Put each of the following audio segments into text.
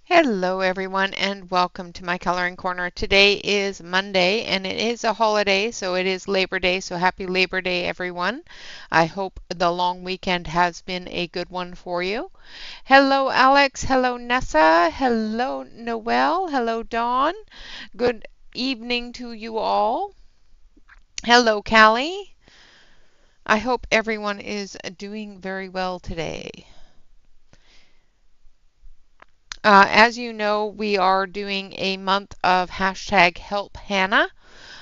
Hello everyone and welcome to my coloring corner. Today is Monday and it is a holiday, so it is Labor Day, so happy Labor Day everyone. I hope the long weekend has been a good one for you. Hello Alex, hello Nessa, hello Noelle, hello Dawn. Good evening to you all. Hello Callie. I hope everyone is doing very well today. As you know, we are doing a month of hashtag Help Hannah.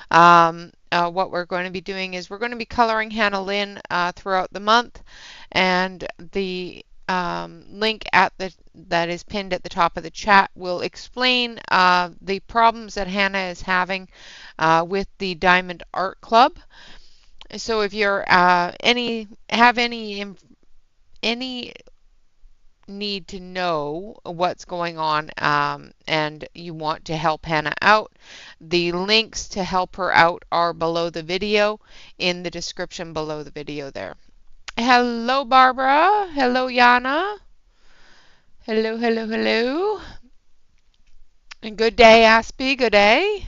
What we're going to be doing is we're going to be coloring Hannah Lynn throughout the month, and the link that is pinned at the top of the chat will explain the problems that Hannah is having with the Diamond Art Club. So if you're have any need to know what's going on and you want to help Hannah out, the links to help her out are below the video in the description below the video there. Hello Barbara. Hello Yana. Hello, hello, hello. And good day, Aspie. Good day.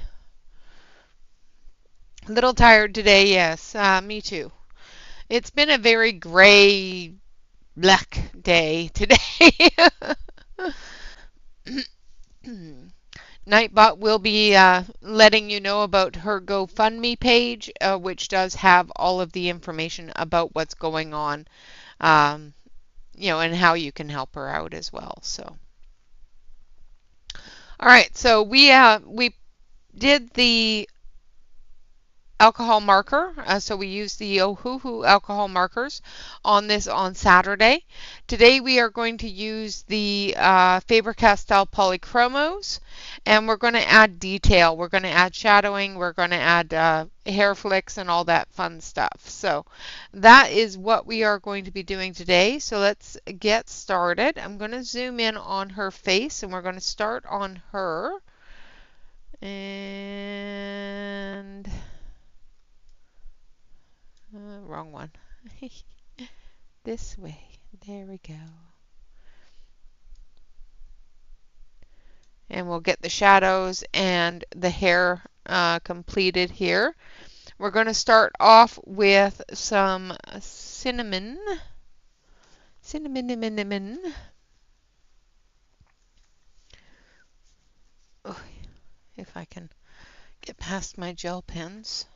A little tired today, yes. Me too. It's been a very gray, black day today. Nightbot will be letting you know about her GoFundMe page, which does have all of the information about what's going on, um, and how you can help her out as well. So, all right, so we did the alcohol marker. So we used the Ohuhu alcohol markers on this on Saturday. Today we are going to use the Faber-Castell polychromos, and we're going to add detail. We're going to add shadowing. We're going to add hair flicks and all that fun stuff. So that is what we are going to be doing today. So let's get started. I'm going to zoom in on her face, and we're going to start on her. And wrong one. This way. There we go. And we'll get the shadows and the hair completed here. We're going to start off with some cinnamon. Cinnamon. Oh, if I can get past my gel pens.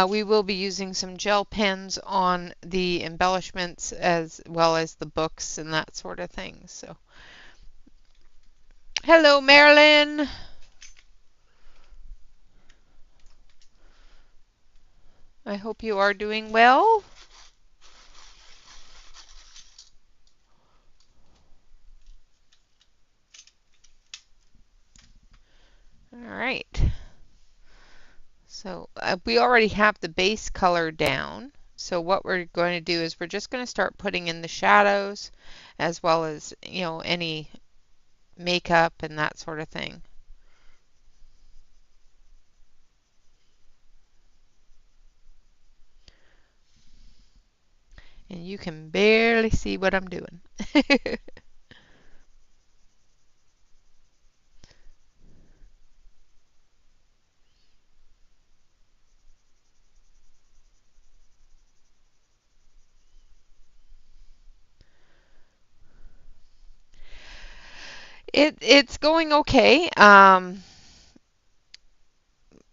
We will be using some gel pens on the embellishments as well as the books and that sort of thing. So, hello, Marilyn. I hope you are doing well. All right. So we already have the base color down. So what we're going to do is we're just going to start putting in the shadows as well as, any makeup and that sort of thing. And you can barely see what I'm doing. It's going okay. My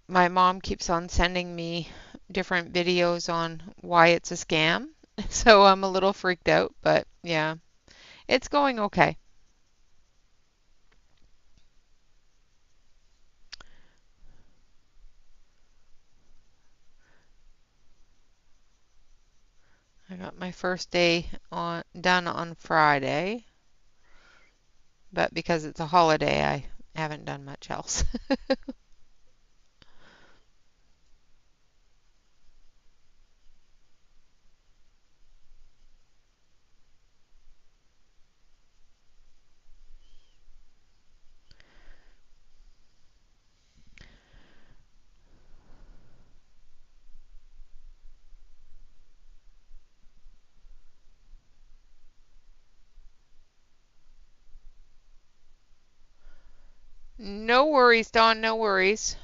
mom keeps on sending me different videos on why it's a scam. So I'm a little freaked out, but yeah, it's going okay. I got my first day done on Friday, but because it's a holiday, I haven't done much else. No worries, Dawn, no worries.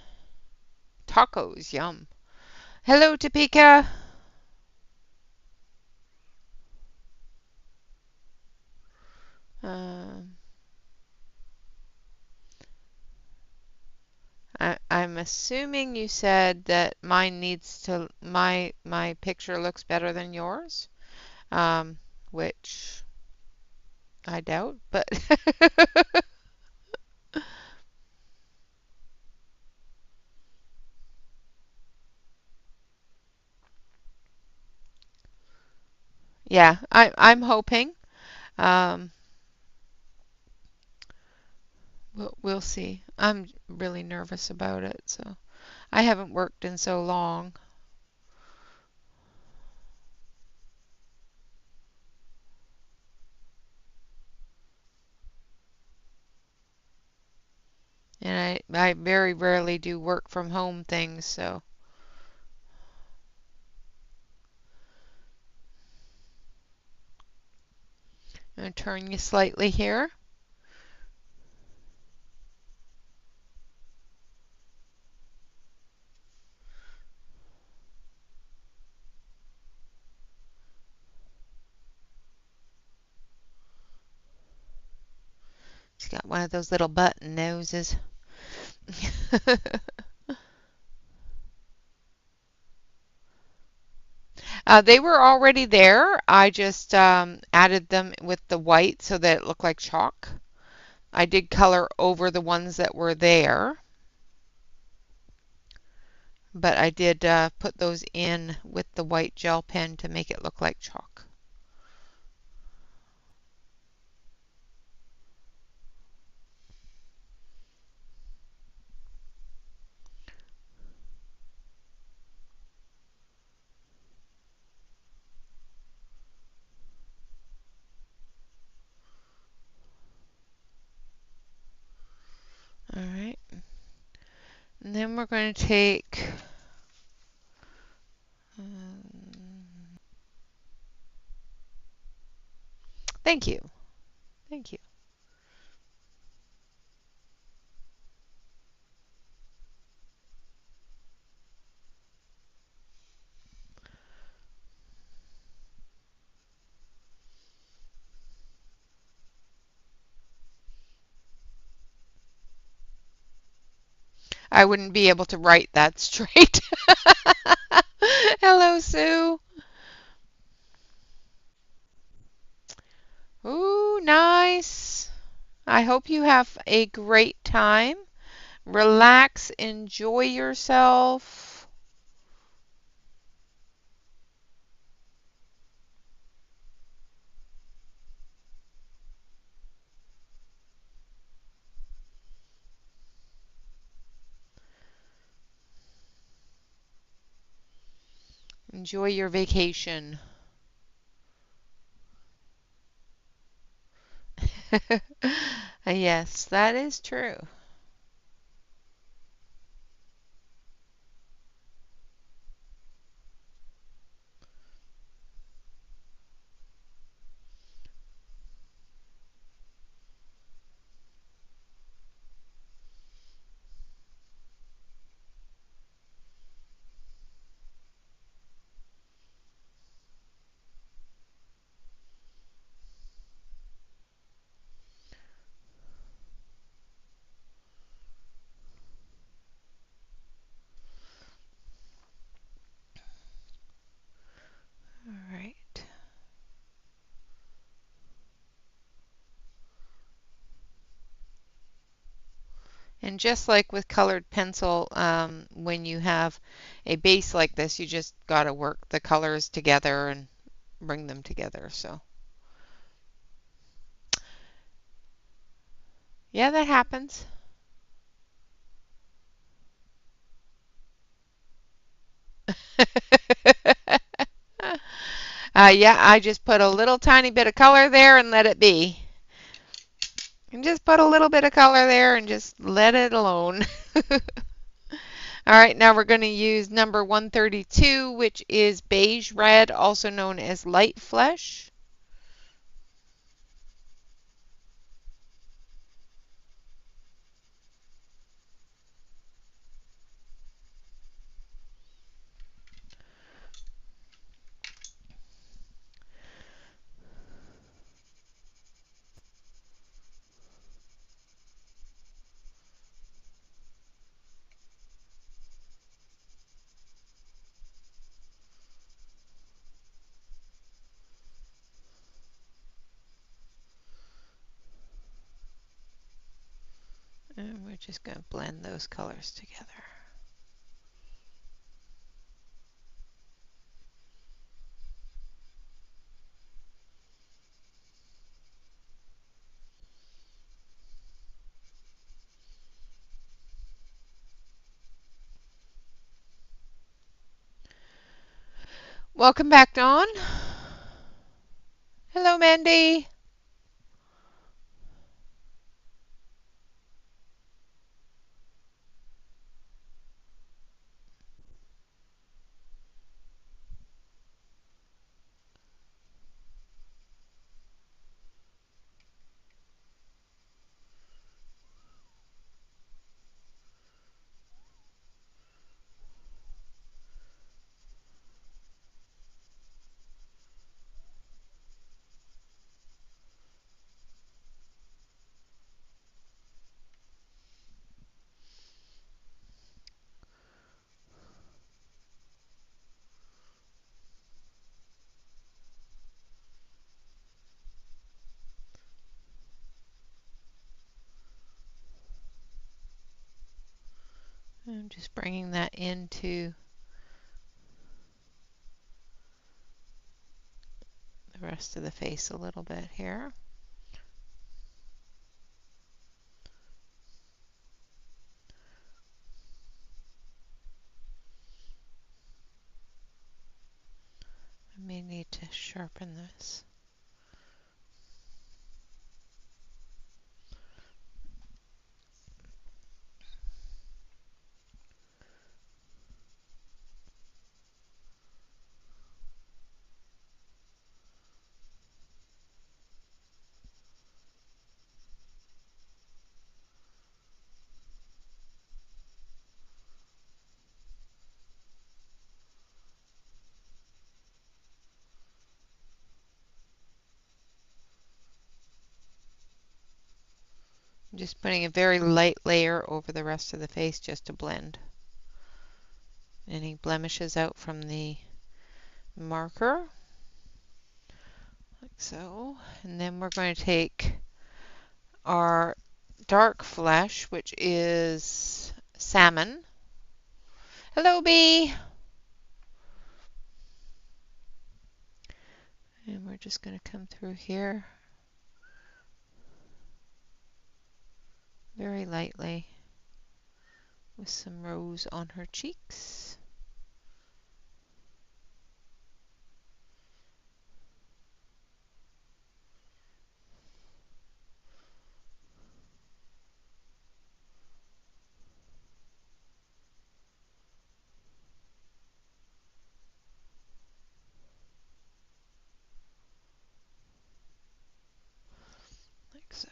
Tacos, yum. Hello, Topeka. Um, I'm assuming you said that mine needs to my picture looks better than yours, um, which I doubt, but yeah, I'm hoping. Um, we'll see. I'm really nervous about it, so I haven't worked in so long. And I very rarely do work from home things, so I'm going to turn you slightly here. She's got one of those little button noses. They were already there. I just added them with the white so that it looked like chalk. I did color over the ones that were there, but I did put those in with the white gel pen to make it look like chalk. All right. And then we're going to take thank you. Thank you. I wouldn't be able to write that straight. Hello, Sue. Ooh, nice. I hope you have a great time. Relax, enjoy yourself. Enjoy your vacation. Yes, that is true. All right. And just like with colored pencil, when you have a base like this, you just got to work the colors together and bring them together. So, yeah, that happens. Yeah, I just put a little tiny bit of color there and let it be. And just put a little bit of color there and just let it alone. All right, now we're going to use number 132, which is beige red, also known as light flesh. And we're just going to blend those colors together. Welcome back, Dawn. Hello, Mandy. I'm just bringing that into the rest of the face a little bit here. I may need to sharpen this. I'm just putting a very light layer over the rest of the face just to blend any blemishes out from the marker, like so. And then we're going to take our dark flesh, which is salmon. Hello, Bee. And we're just going to come through here very lightly with some rose on her cheeks. Like so.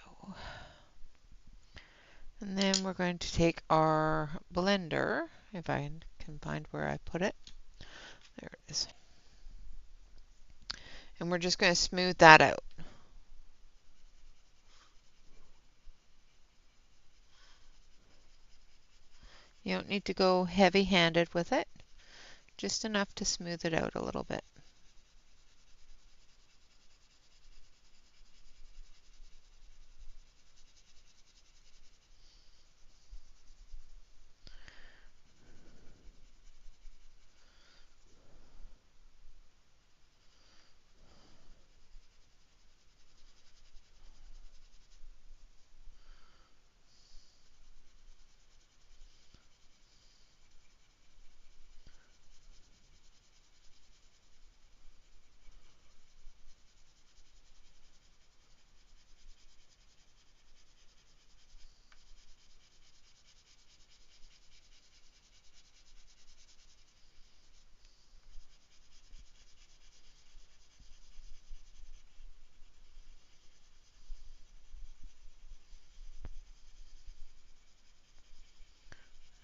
And then we're going to take our blender, if I can find where I put it. There it is. And we're just going to smooth that out. You don't need to go heavy-handed with it, just enough to smooth it out a little bit.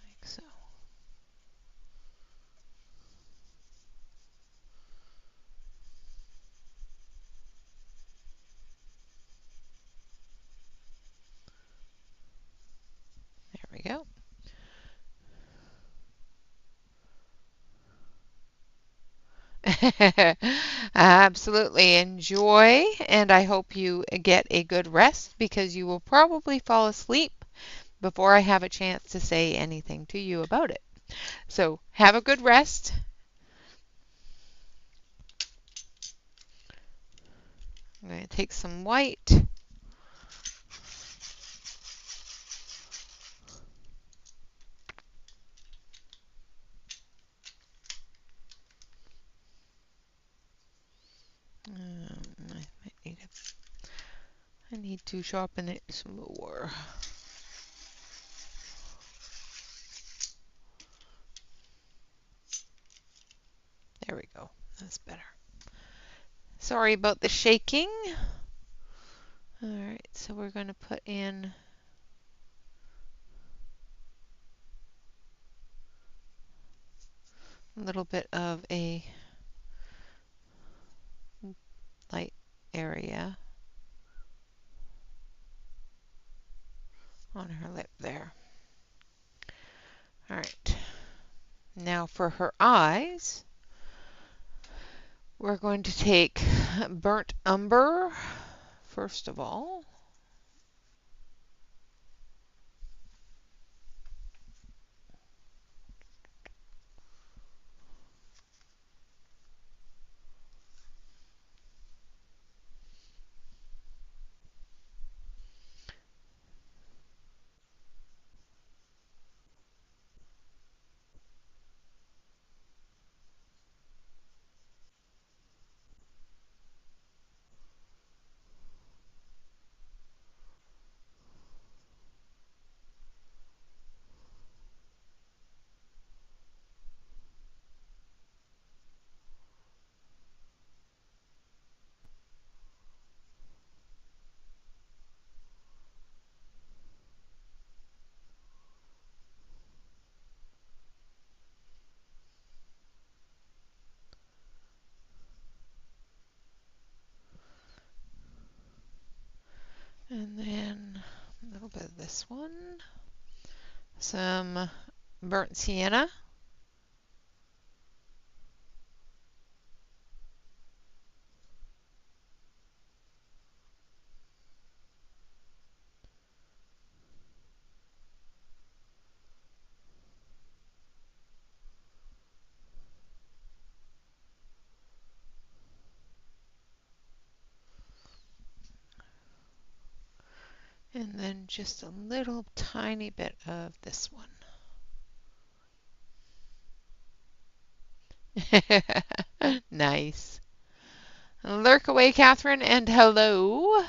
Like so. There we go. Absolutely enjoy, and I hope you get a good rest because you will probably fall asleep before I have a chance to say anything to you about it. So have a good rest. I'm going to take some white. I need to sharpen it some more. There we go. That's better. Sorry about the shaking. All right, so we're going to put in a little bit of a light area on her lip there. All right, now for her eyes, we're going to take burnt umber first of all. And then a little bit of this one, some burnt sienna, and then just a little tiny bit of this one. Nice. Lurk away, Catherine, and hello.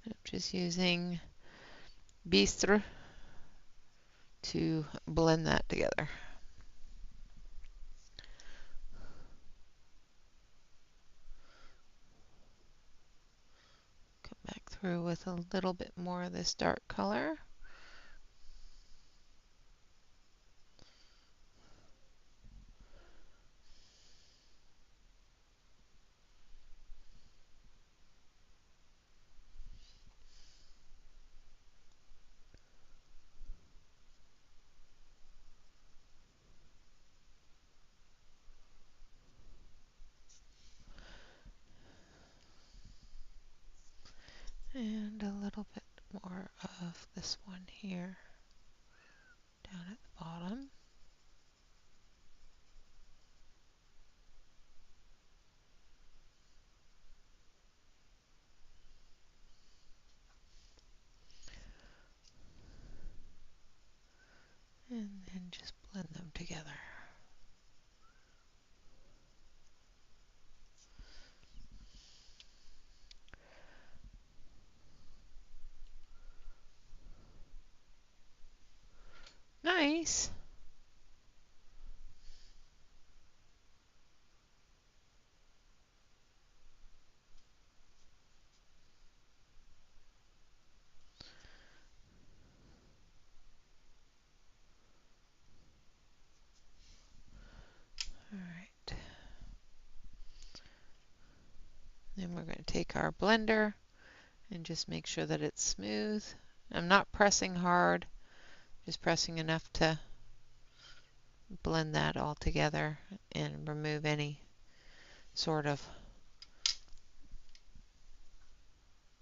I'm just using Bistre to blend that together. Come back through with a little bit more of this dark color. And a little bit more of this one here down at the bottom. And then just blend them together. Nice. All right. Then we're going to take our blender and just make sure that it's smooth. I'm not pressing hard, just pressing enough to blend that all together and remove any sort of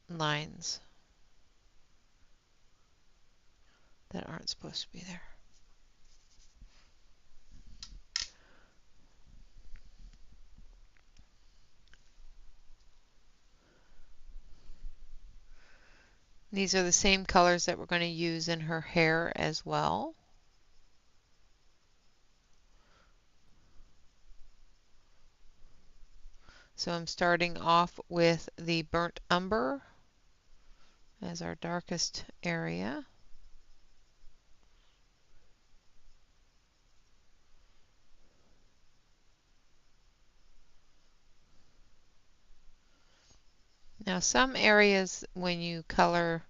lines that aren't supposed to be there. These are the same colors that we're going to use in her hair as well. So I'm starting off with the burnt umber as our darkest area. Now some areas when you color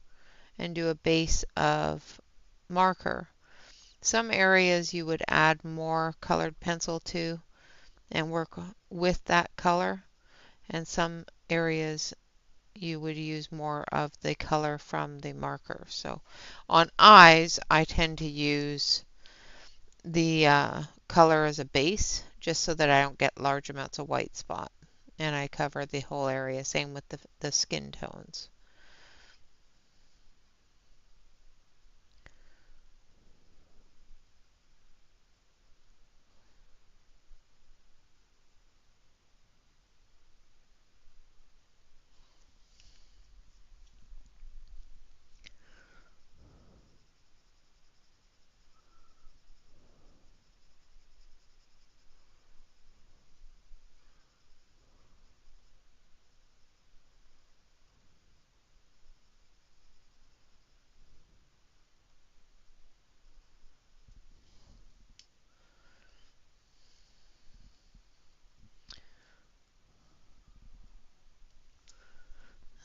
and do a base of marker, some areas you would add more colored pencil to and work with that color, and some areas you would use more of the color from the marker. So on eyes, I tend to use the color as a base just so that I don't get large amounts of white spot, and I cover the whole area. Same with the skin tones.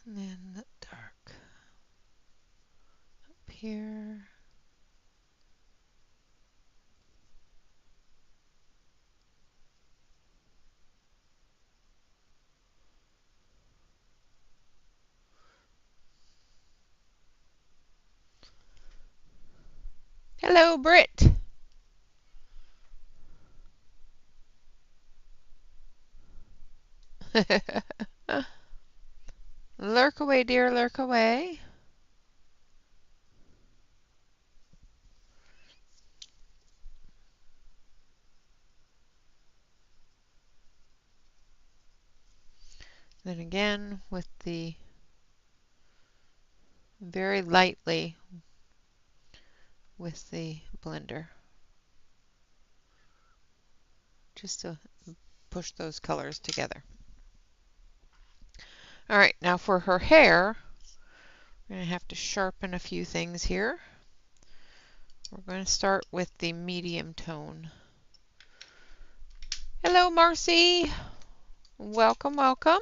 And then the dark up here. Hello, Britt. Lurk away, dear, lurk away. Then again with the very lightly with the blender, just to push those colors together. All right, now for her hair, we're going to have to sharpen a few things here. We're going to start with the medium tone. Hello, Marcy. Welcome, welcome.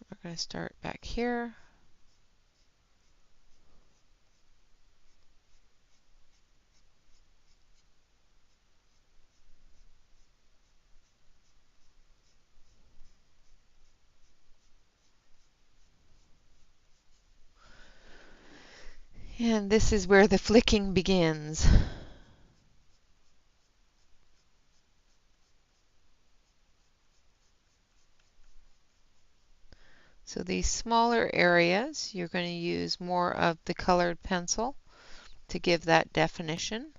We're going to start back here. And this is where the flicking begins. So these smaller areas, you're going to use more of the colored pencil to give that definition.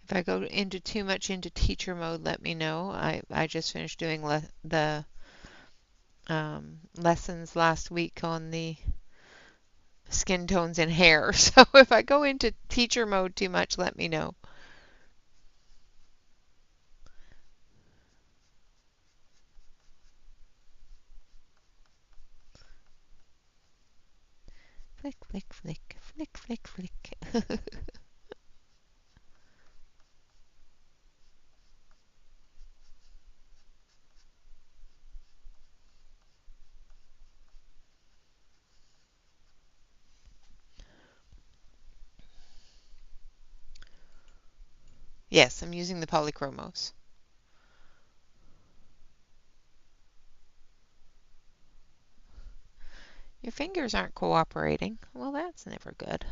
If I go into too much into teacher mode, let me know. I just finished doing the lessons last week on the skin tones and hair. So if I go into teacher mode too much, let me know. Flick, flick, flick, flick, flick, flick. Yes, I'm using the polychromos. Your fingers aren't cooperating. Well, that's never good.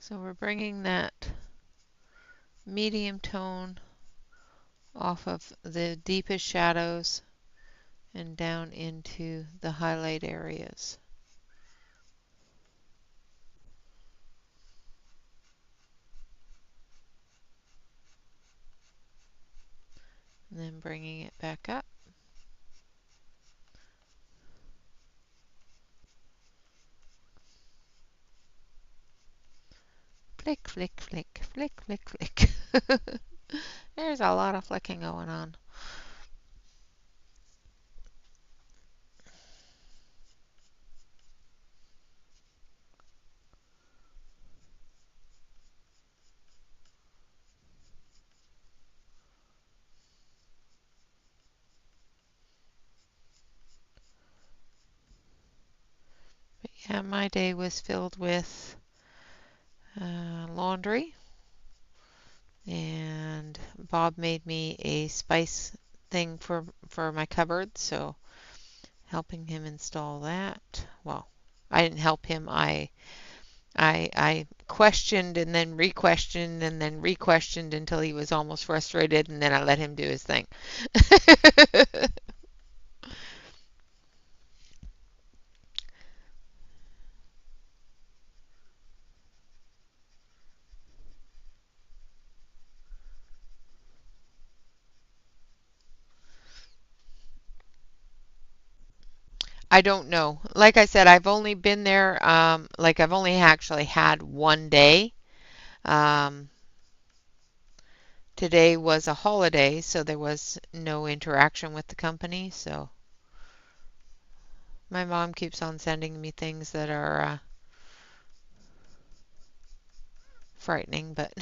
So we're bringing that medium tone off of the deepest shadows and down into the highlight areas. And then bringing it back up. Flick, flick, flick, flick, flick, flick. There's a lot of flicking going on. But yeah, my day was filled with laundry, and Bob made me a spice thing for my cupboard, so helping him install that. Well, I didn't help him. I questioned and then re-questioned and then re-questioned until he was almost frustrated, and then I let him do his thing. I don't know. Like I said, I've only been there, like I've only actually had one day. Um, Today was a holiday, so there was no interaction with the company. So my mom keeps on sending me things that are frightening, but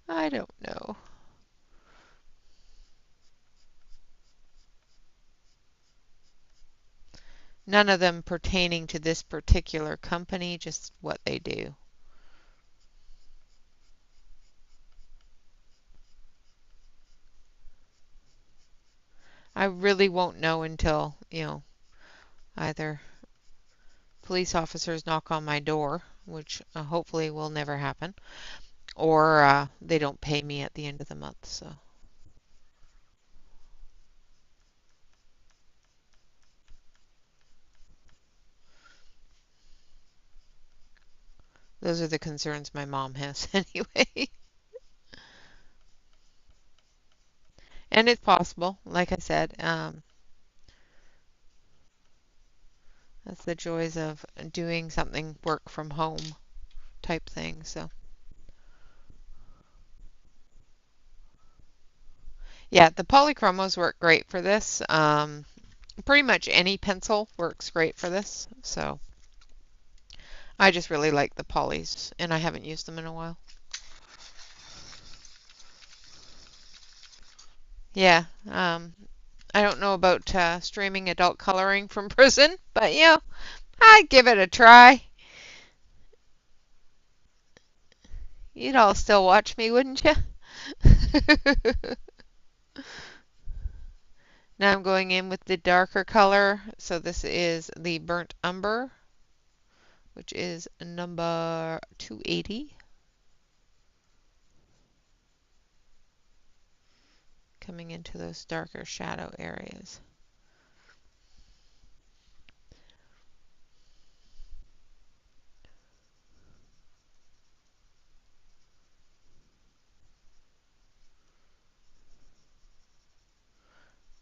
I don't know. None of them pertaining to this particular company, just what they do. I really won't know until, either police officers knock on my door, which hopefully will never happen, or they don't pay me at the end of the month. So those are the concerns my mom has anyway. And it's possible, like I said, that's the joys of doing something work from home type thing. So yeah, the polychromos work great for this. Pretty much any pencil works great for this. So I just really like the polys, and I haven't used them in a while. Yeah, I don't know about streaming adult coloring from prison, but I'd give it a try. You'd all still watch me, wouldn't you? Now I'm going in with the darker color. So this is the burnt umber, which is number 280. Coming into those darker shadow areas.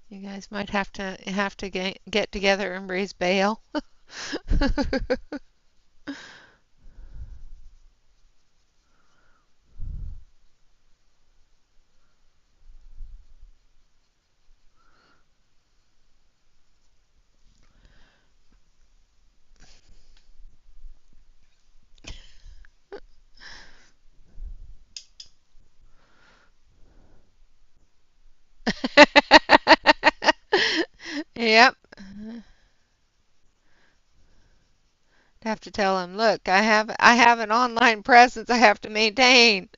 You guys might have to get together and raise bail. Yep. Have to tell him, look, I have an online presence I have to maintain.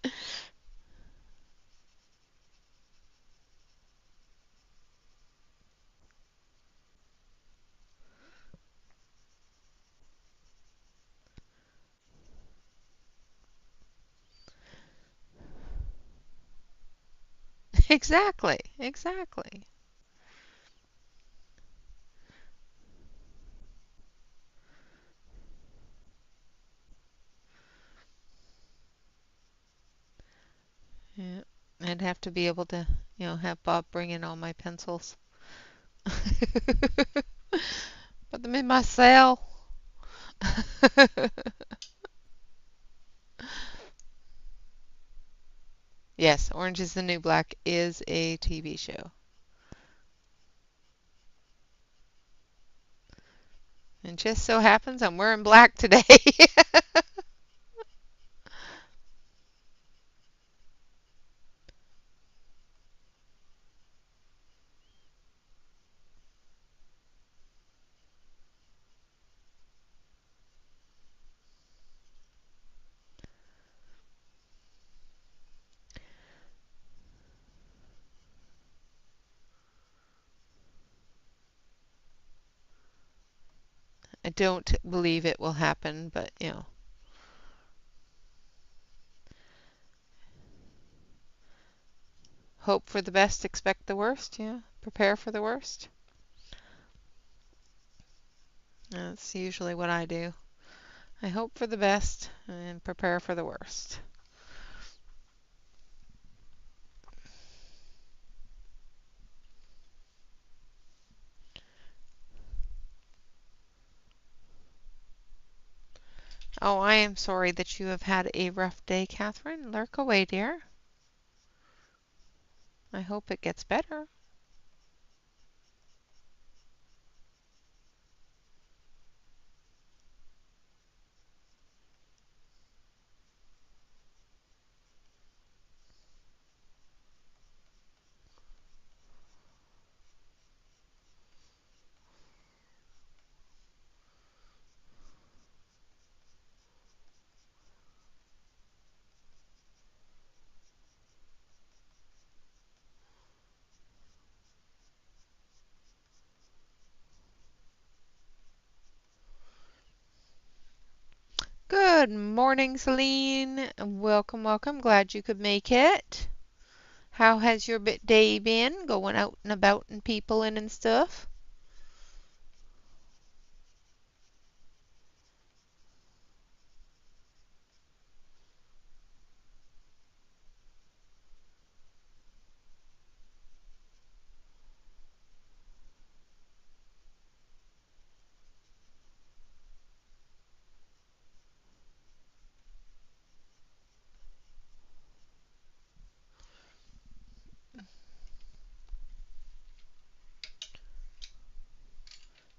Exactly. Exactly. Yeah. I'd have to be able to, have Bob bring in all my pencils. Put them in my cell. Yes, Orange is the New Black is a TV show. And just so happens I'm wearing black today. I don't believe it will happen, but hope for the best, expect the worst. Yeah, prepare for the worst. That's usually what I do. I hope for the best and prepare for the worst. Oh, I am sorry that you have had a rough day, Catherine. Lurk away, dear. I hope it gets better. Good morning, Celine. Welcome, welcome. Glad you could make it. How has your day been? Going out and about and people in and stuff?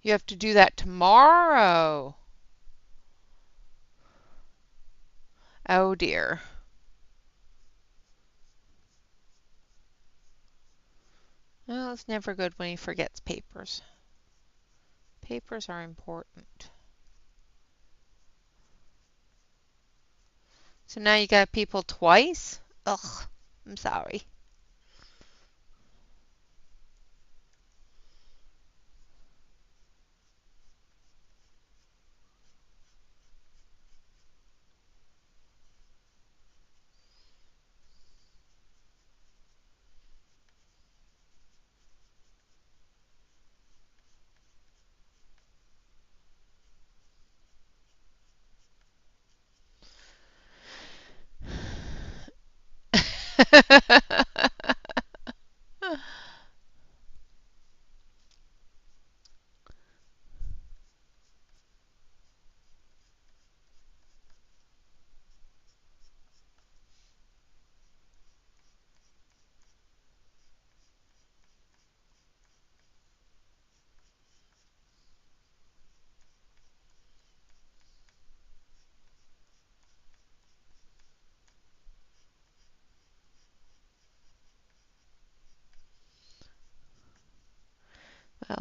You have to do that tomorrow. Oh dear. Well, it's never good when he forgets papers. Papers are important. So now you got people twice? Ugh, I'm sorry.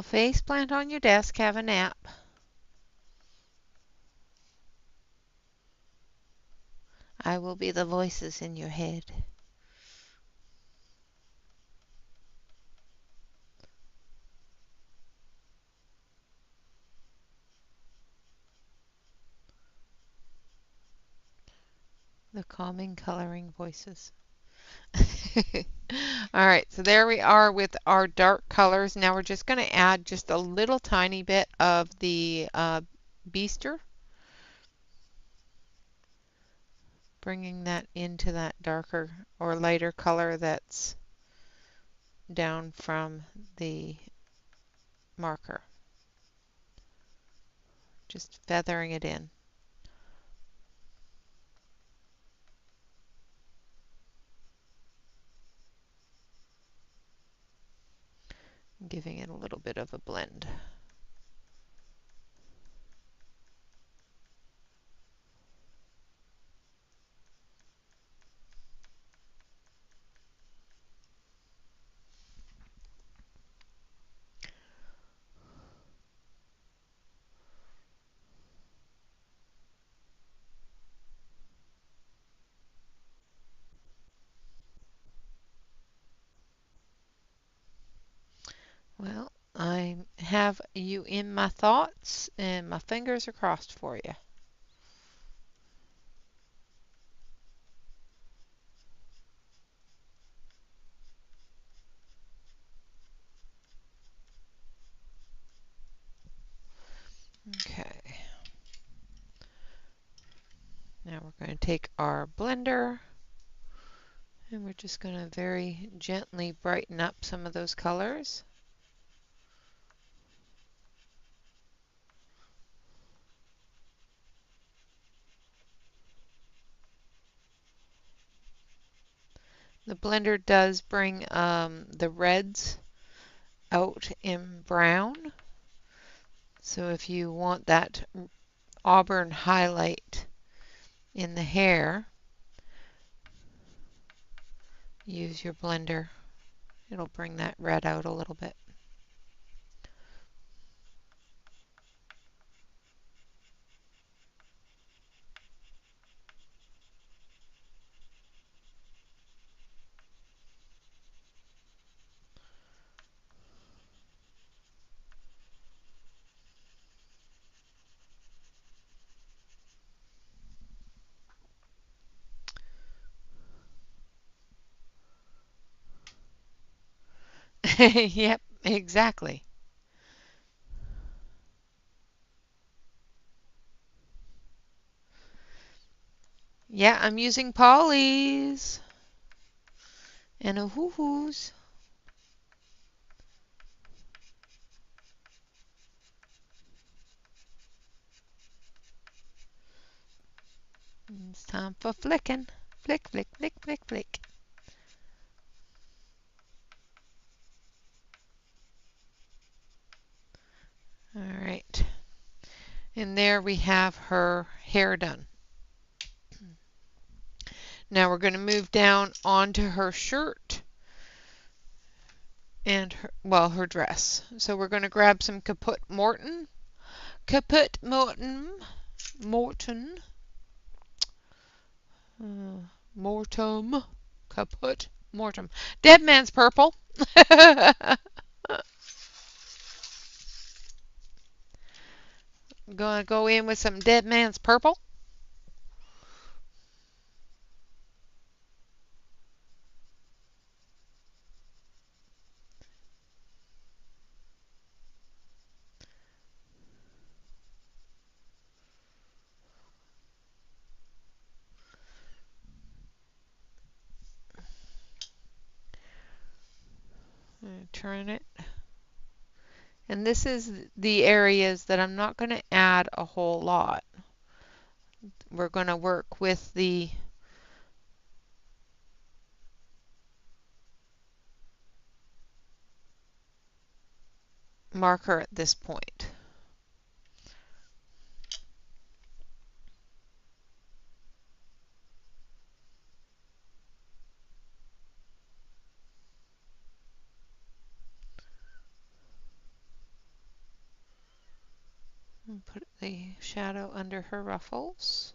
Well, face plant on your desk, have a nap. I will be the voices in your head. The calming coloring voices. All right, so there we are with our dark colors. Now we're just going to add just a little tiny bit of the beaster, bringing that into that darker or lighter color that's down from the marker. Just feathering it in. Giving it a little bit of a blend. Well, I have you in my thoughts and my fingers are crossed for you. Okay. Now we're going to take our blender and we're just going to very gently brighten up some of those colors. The blender does bring the reds out in brown. So if you want that auburn highlight in the hair, use your blender. It'll bring that red out a little bit. Yep, exactly. Yeah, I'm using polys and a hoo-hoos. It's time for flicking. Flick, flick, flick, flick, flick. All right. And there we have her hair done. Now we're going to move down onto her shirt and her, well, her dress. So we're going to grab some Kaput Morton, Mortum, Kaput Mortum. Dead man's purple. Gonna go in with some dead man's purple. Turn it. And this is the areas that I'm not going to add a whole lot. We're going to work with the marker at this point. And put the shadow under her ruffles.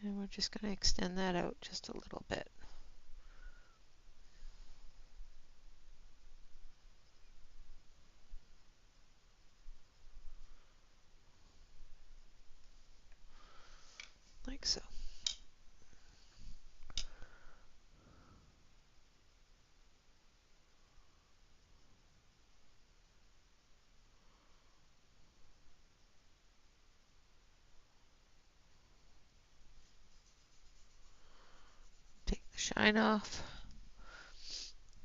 And we're just going to extend that out just a little bit. Like so. Take the shine off.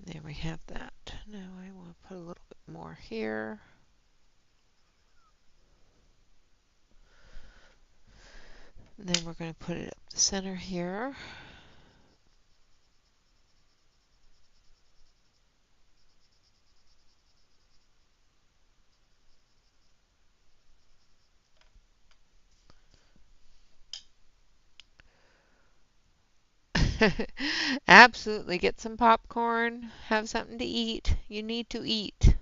There we have that. Now I want to put a little bit more here. And then we're going to put it up the center here. Absolutely. Get some popcorn. Have something to eat. You need to eat.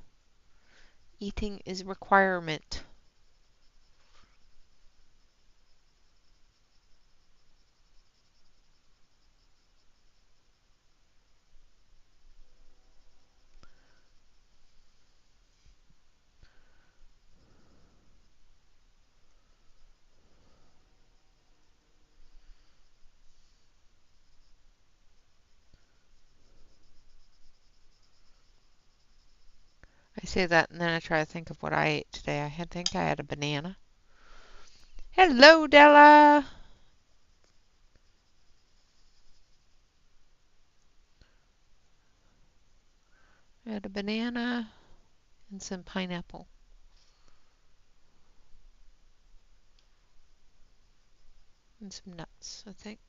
Eating is a requirement. I say that and then I try to think of what I ate today. I think I had a banana. Hello, Della. I had a banana and some pineapple and some nuts, I think.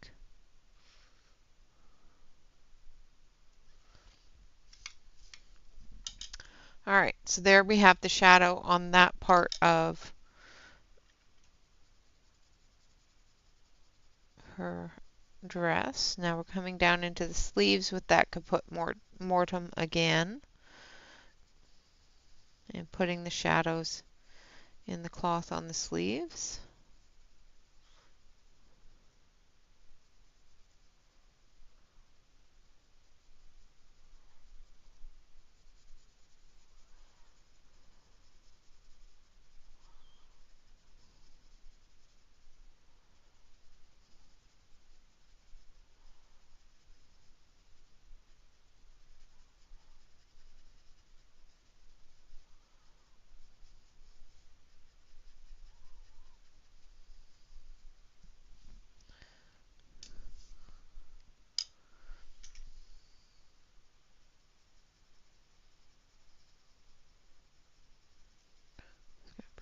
Alright, so there we have the shadow on that part of her dress. Now we're coming down into the sleeves with that kaput mortem again and putting the shadows in the cloth on the sleeves.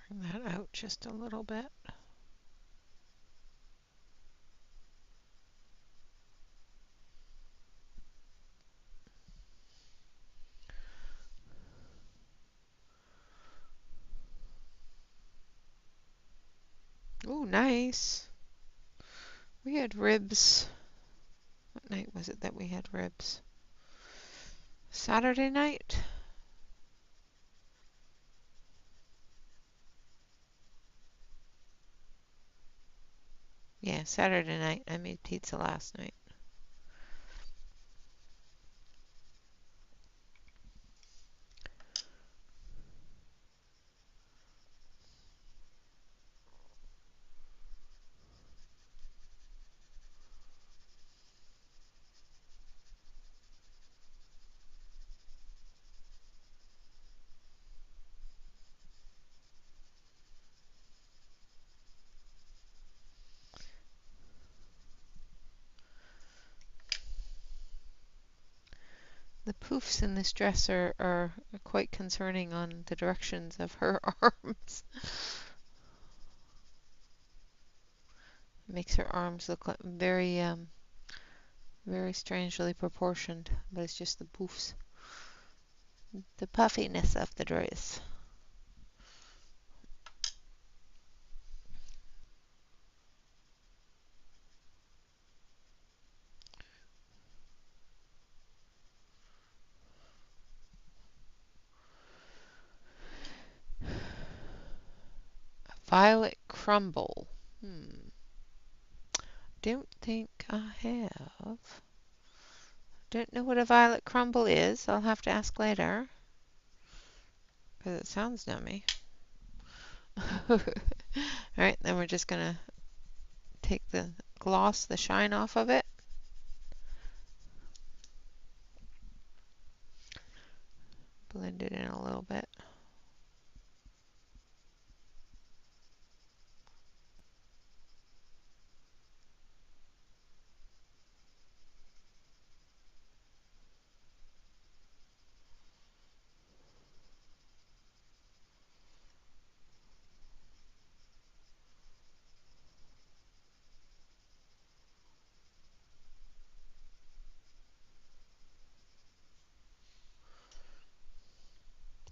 Bring that out just a little bit. Ooh, nice. We had ribs. What night was it that we had ribs? Saturday night? Yeah, Saturday night. I made pizza last night. The poofs in this dress are quite concerning on the directions of her arms. It makes her arms look like very strangely proportioned, but it's just the poofs. The puffiness of the dress. Violet crumble. Don't think I have. Don't know what a violet crumble is. I'll have to ask later. Because it sounds yummy. Alright, then we're just going to take the gloss, the shine off of it. Blend it in a little bit.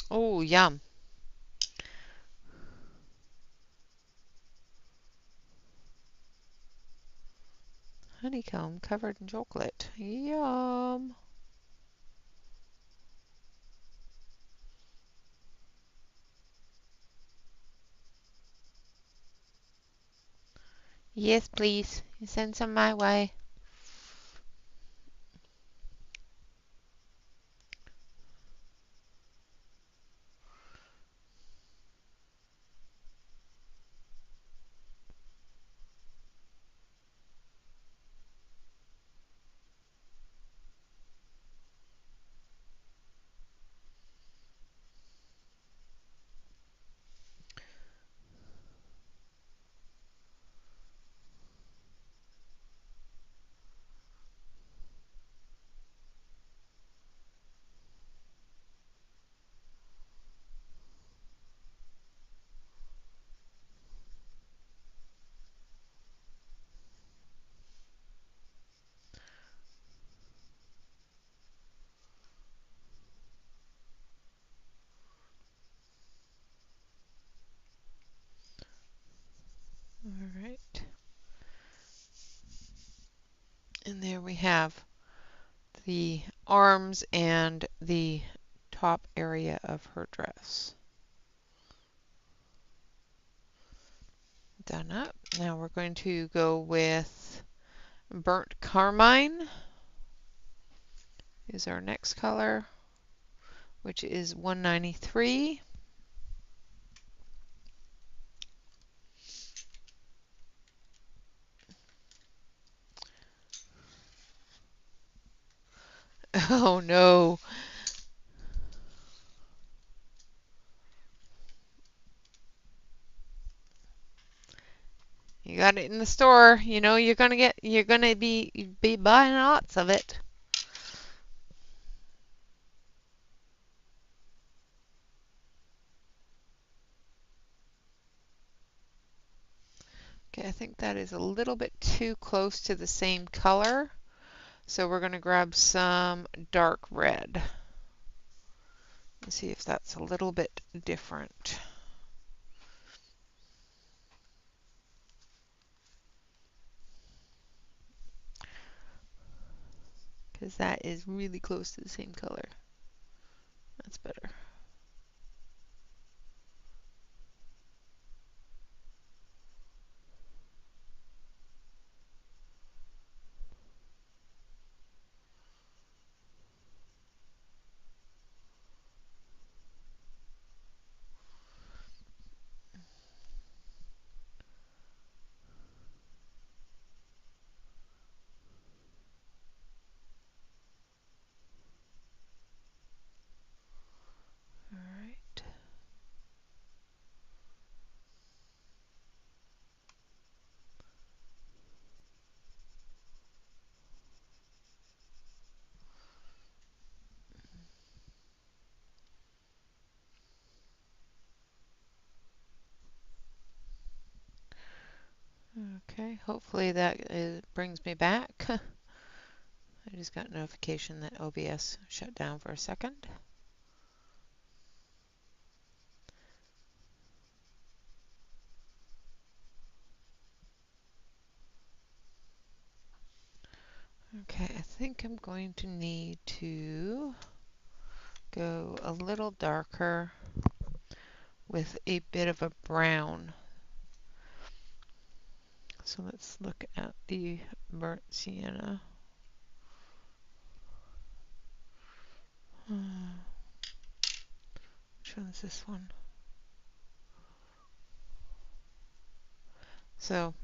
Oh, yum. Honeycomb covered in chocolate. Yum. Yes, please. Send some my way. All right. And there we have the arms and the top area of her dress. Done up. Now we're going to go with burnt carmine is our next color, which is 193. Oh no. You got it in the store. You know you're gonna be buying lots of it. Okay, I think that is a little bit too close to the same color. So we're going to grab some dark red. Let's see if that's a little bit different. Because that is really close to the same color. That's better. All right. Okay, hopefully that brings me back. I just got notification that OBS shut down for a second. Okay, I think I'm going to need to go a little darker with a bit of a brown So let's look at the burnt sienna. Which one's this one? So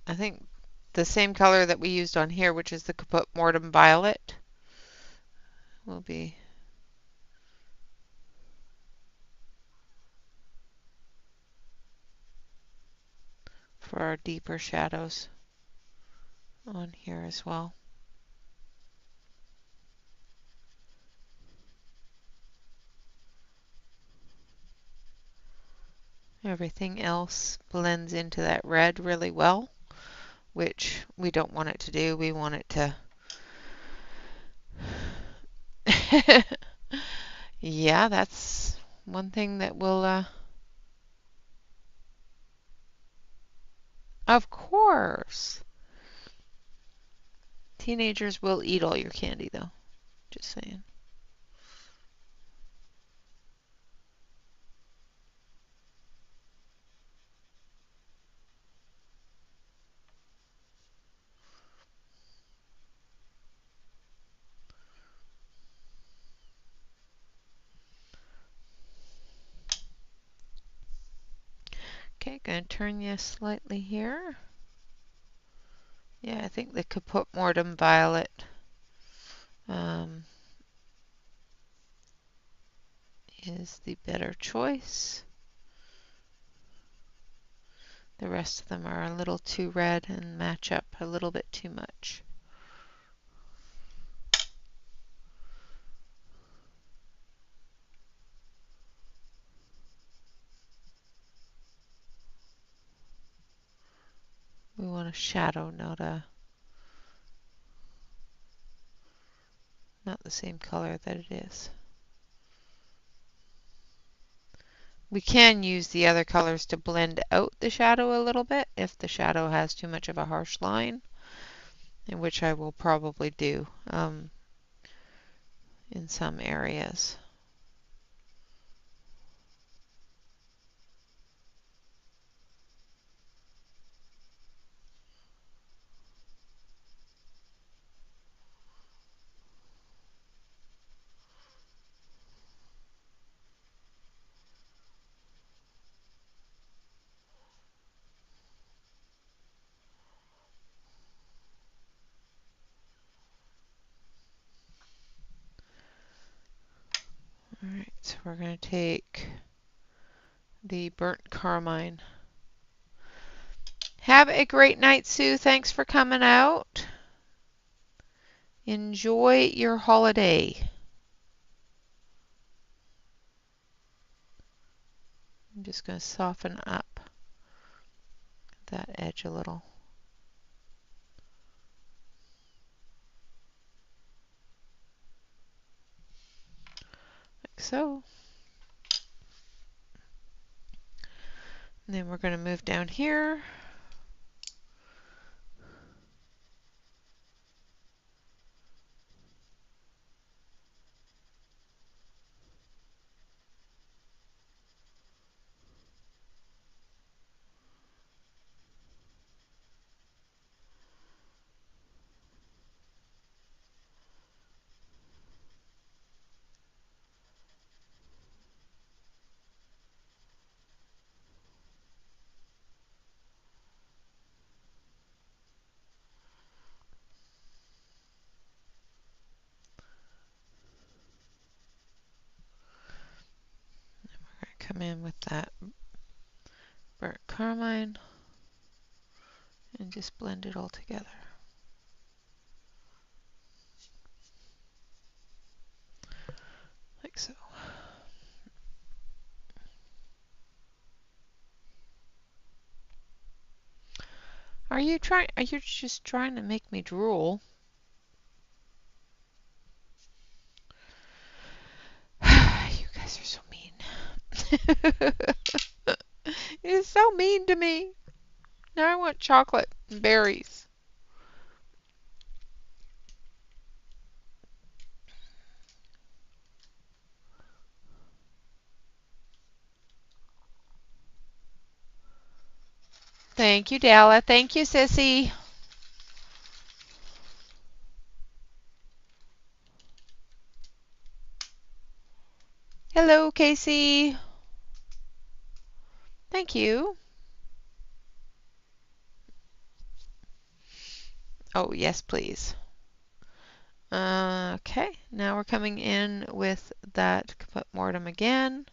I think the same color that we used on here, which is the Caput Mortem Violet, will be for our deeper shadows on here as well. Everything else blends into that red really well, which we don't want it to do. We want it to yeah, that's one thing that will of course. Teenagers will eat all your candy though. Just saying. Okay, gonna turn you slightly here. Yeah, I think the Caput Mortem Violet is the better choice. The rest of them are a little too red and match up a little bit too much. We want a shadow, not the same color that it is. We can use the other colors to blend out the shadow a little bit if the shadow has too much of a harsh line, in which I will probably do in some areas. Alright, so we're going to take the burnt carmine. Have a great night, Sue. Thanks for coming out. Enjoy your holiday. I'm just going to soften up that edge a little. Like so. And then we're going to move down here. Come in with that burnt carmine and just blend it all together. Like so. Are you just trying to make me drool? You guys are so mean. You're so mean to me. Now I want chocolate and berries. Thank you, Della. Thank you, Sissy. Hello, Casey. Thank you. Oh, yes, please. Okay, now we're coming in with that kaput mortem again.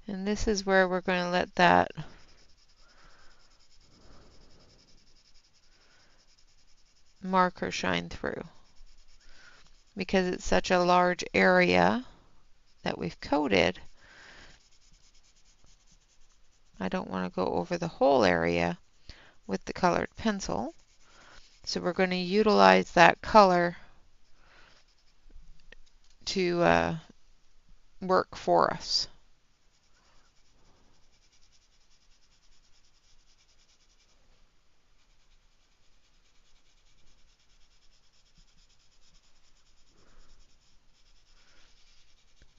And this is where we're going to let that marker shine through. Because it's such a large area that we've coated, I don't want to go over the whole area with the colored pencil. So we're going to utilize that color to work for us.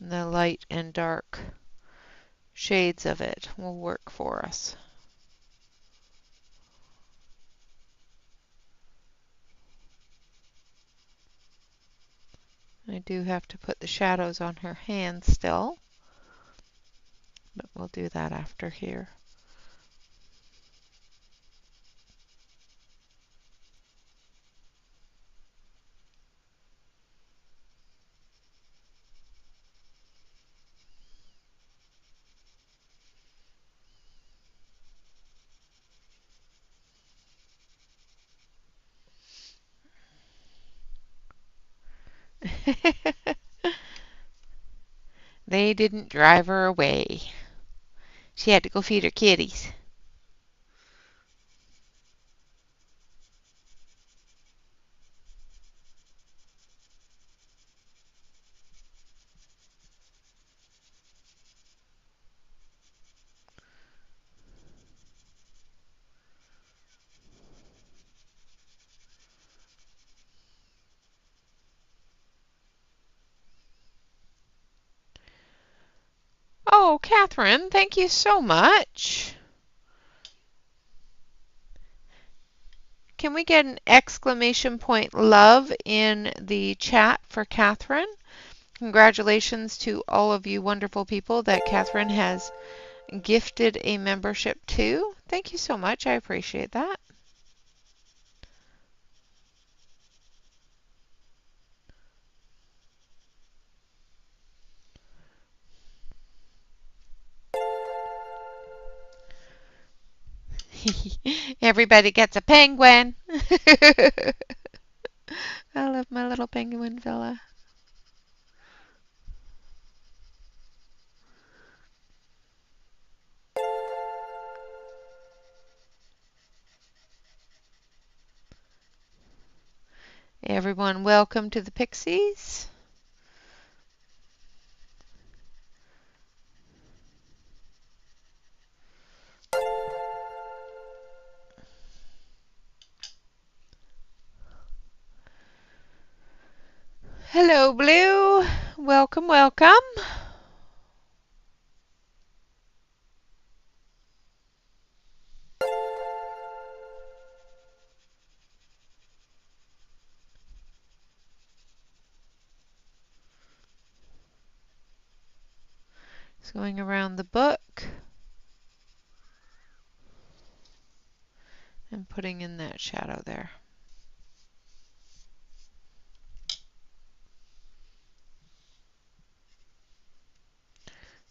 The light and dark shades of it will work for us. I do have to put the shadows on her hand still, but we'll do that after here. They didn't drive her away. She had to go feed her kitties. Oh, Catherine, thank you so much. Can we get an exclamation point love in the chat for Catherine? Congratulations to all of you wonderful people that Catherine has gifted a membership to. Thank you so much. I appreciate that. Everybody gets a penguin. I love my little penguin fella. Everyone, welcome to the Pixies. Hello, Blue. Welcome, welcome. Just going around the book and putting in that shadow there.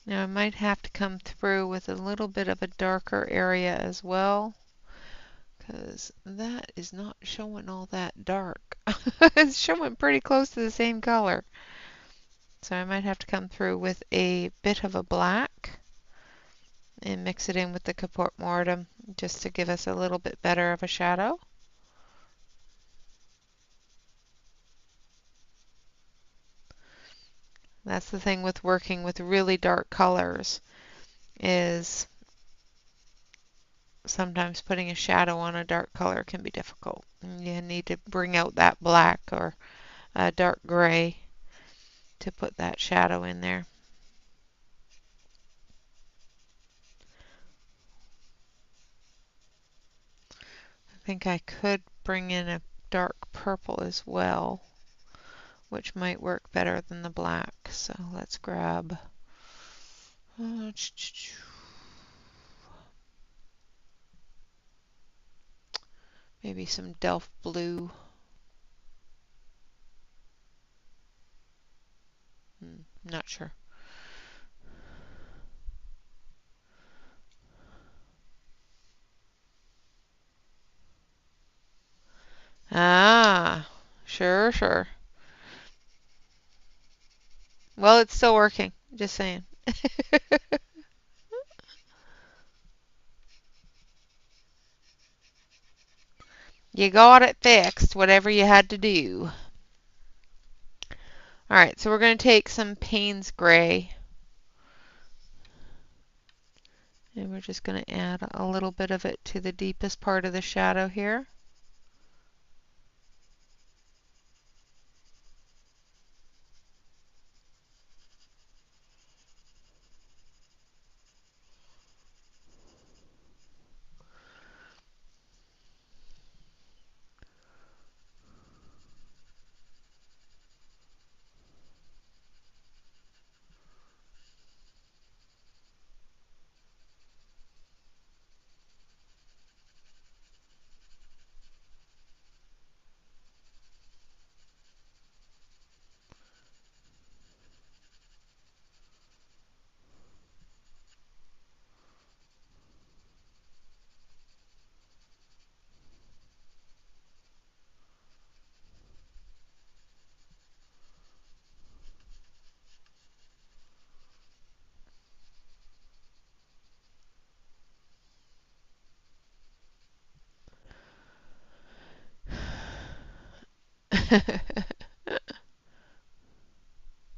Now I might have to come through with a little bit of a darker area as well, because that is not showing all that dark. It's showing pretty close to the same color. So I might have to come through with a bit of a black and mix it in with the kaput mortem just to give us a little bit better of a shadow. That's the thing with working with really dark colors, is sometimes putting a shadow on a dark color can be difficult. You need to bring out that black or a dark gray to put that shadow in there. I think I could bring in a dark purple as well, which might work better than the black. So let's grab maybe some Delft blue. Not sure. Ah, sure, sure. Well, it's still working. Just saying. You got it fixed, whatever you had to do. All right, so we're going to take some Payne's Gray. And we're just going to add a little bit of it to the deepest part of the shadow here.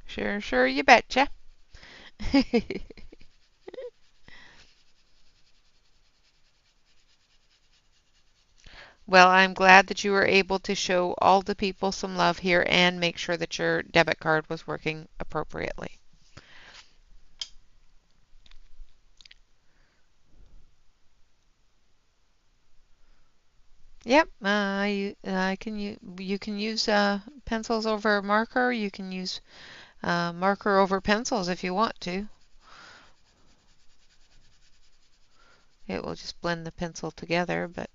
Sure, sure, you betcha. Well, I'm glad that you were able to show all the people some love here and make sure that your debit card was working appropriately. Yep, you can use pencils over marker. You can use marker over pencils if you want to. It will just blend the pencil together, but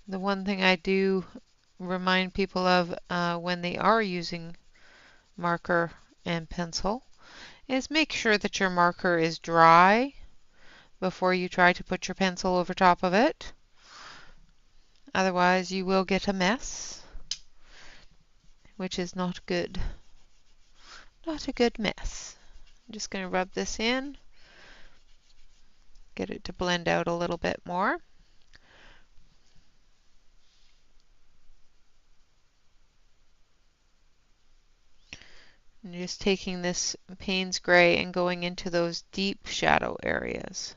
the one thing I do remind people of when they are using marker and pencil is make sure that your marker is dry before you try to put your pencil over top of it. Otherwise, you will get a mess, which is not good. Not a good mess. I'm just going to rub this in, get it to blend out a little bit more. And just taking this Payne's Gray and going into those deep shadow areas.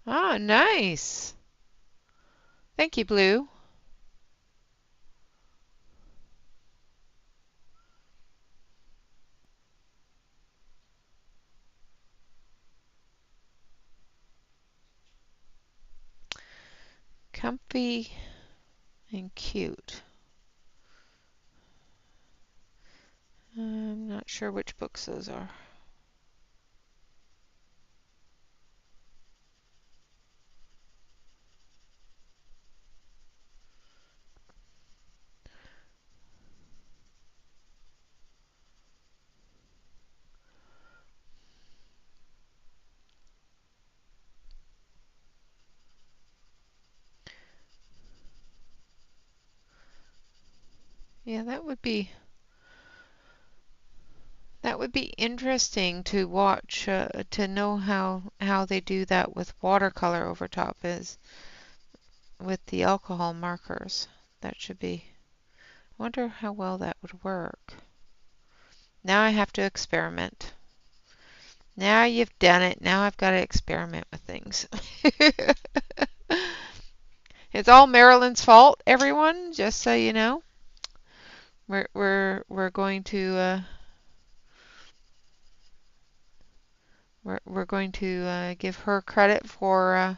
Ah, nice. Thank you, Blue. Comfy and cute. I'm not sure which books those are. Yeah, that would be interesting to watch, to know how they do that with watercolor over top is with the alcohol markers. That should be. I wonder how well that would work. Now I have to experiment. Now you've done it. Now I've got to experiment with things. It's all Marilyn's fault, everyone, just so you know. We're going to we're going to give her credit for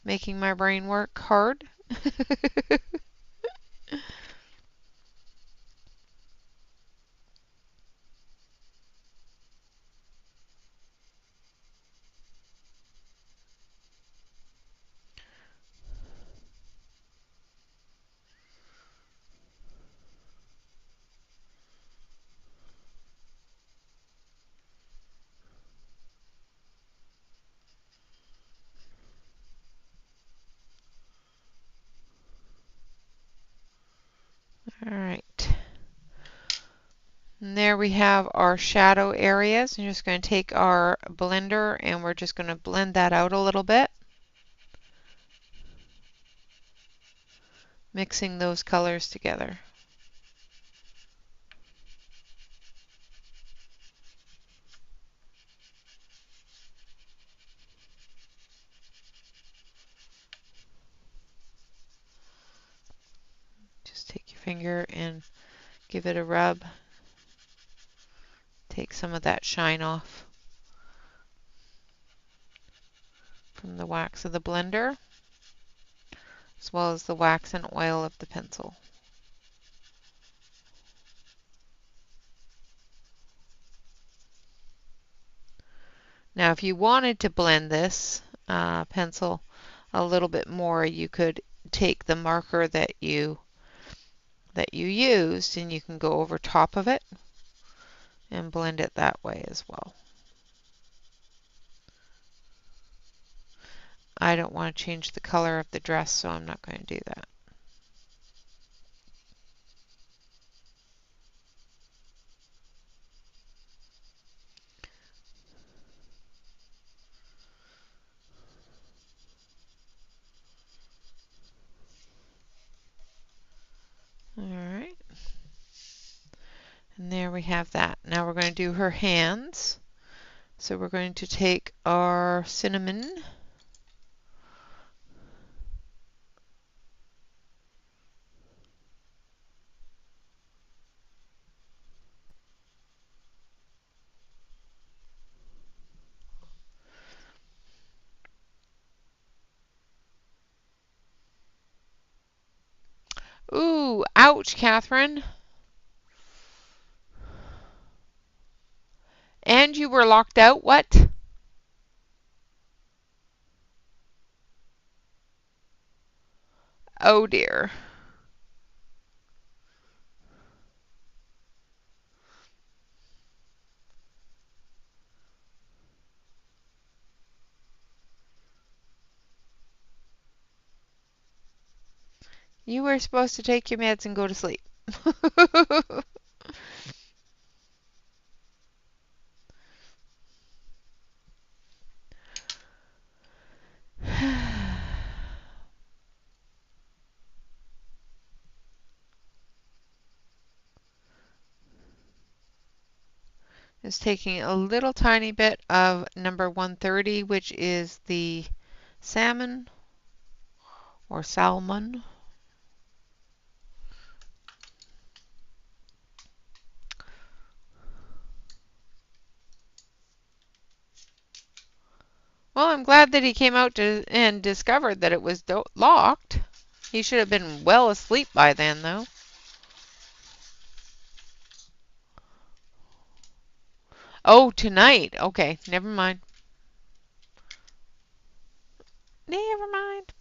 making my brain work hard. All right. And there we have our shadow areas. I'm just going to take our blender and we're just going to blend that out a little bit, mixing those colors together. Just take your finger and give it a rub. Take some of that shine off from the wax of the blender, as well as the wax and oil of the pencil. Now, if you wanted to blend this pencil a little bit more, you could take the marker that you used and you can go over top of it and blend it that way as well. I don't want to change the color of the dress, so I'm not going to do that. All right. And there we have that. Now we're going to do her hands. So we're going to take our cinnamon. Ooh, ouch, Catherine. And you were locked out? What? Oh dear. You were supposed to take your meds and go to sleep. Just taking a little tiny bit of number 130, which is the salmon or salmon. Well, I'm glad that he came out and discovered that it was locked. He should have been well asleep by then, though. Oh, tonight. Okay, never mind. Never mind.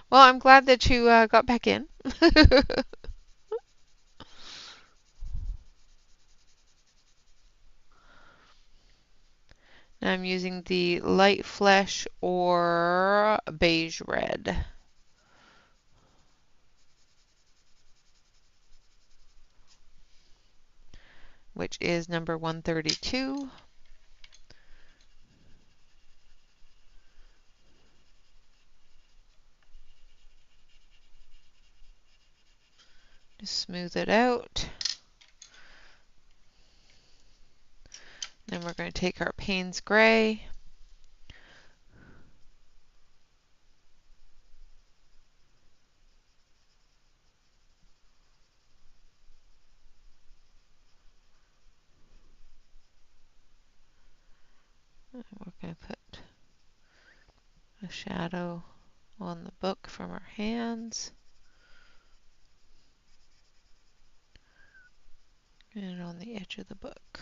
Well, I'm glad that you got back in. Now I'm using the light flesh or beige red. which is number 132. Just smooth it out. Then we're going to take our Payne's Gray. And we're going to put a shadow on the book from our hands and on the edge of the book.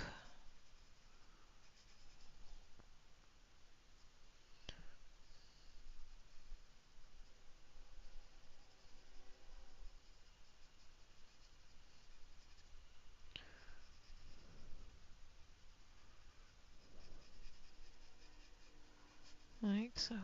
Like so.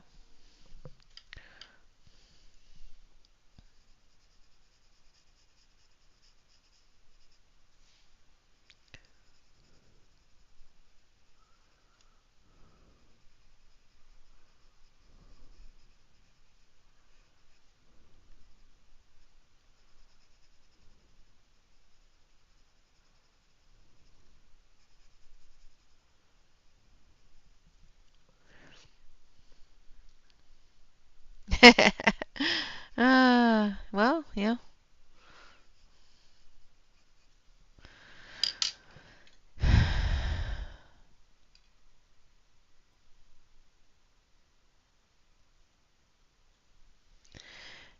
Well, yeah.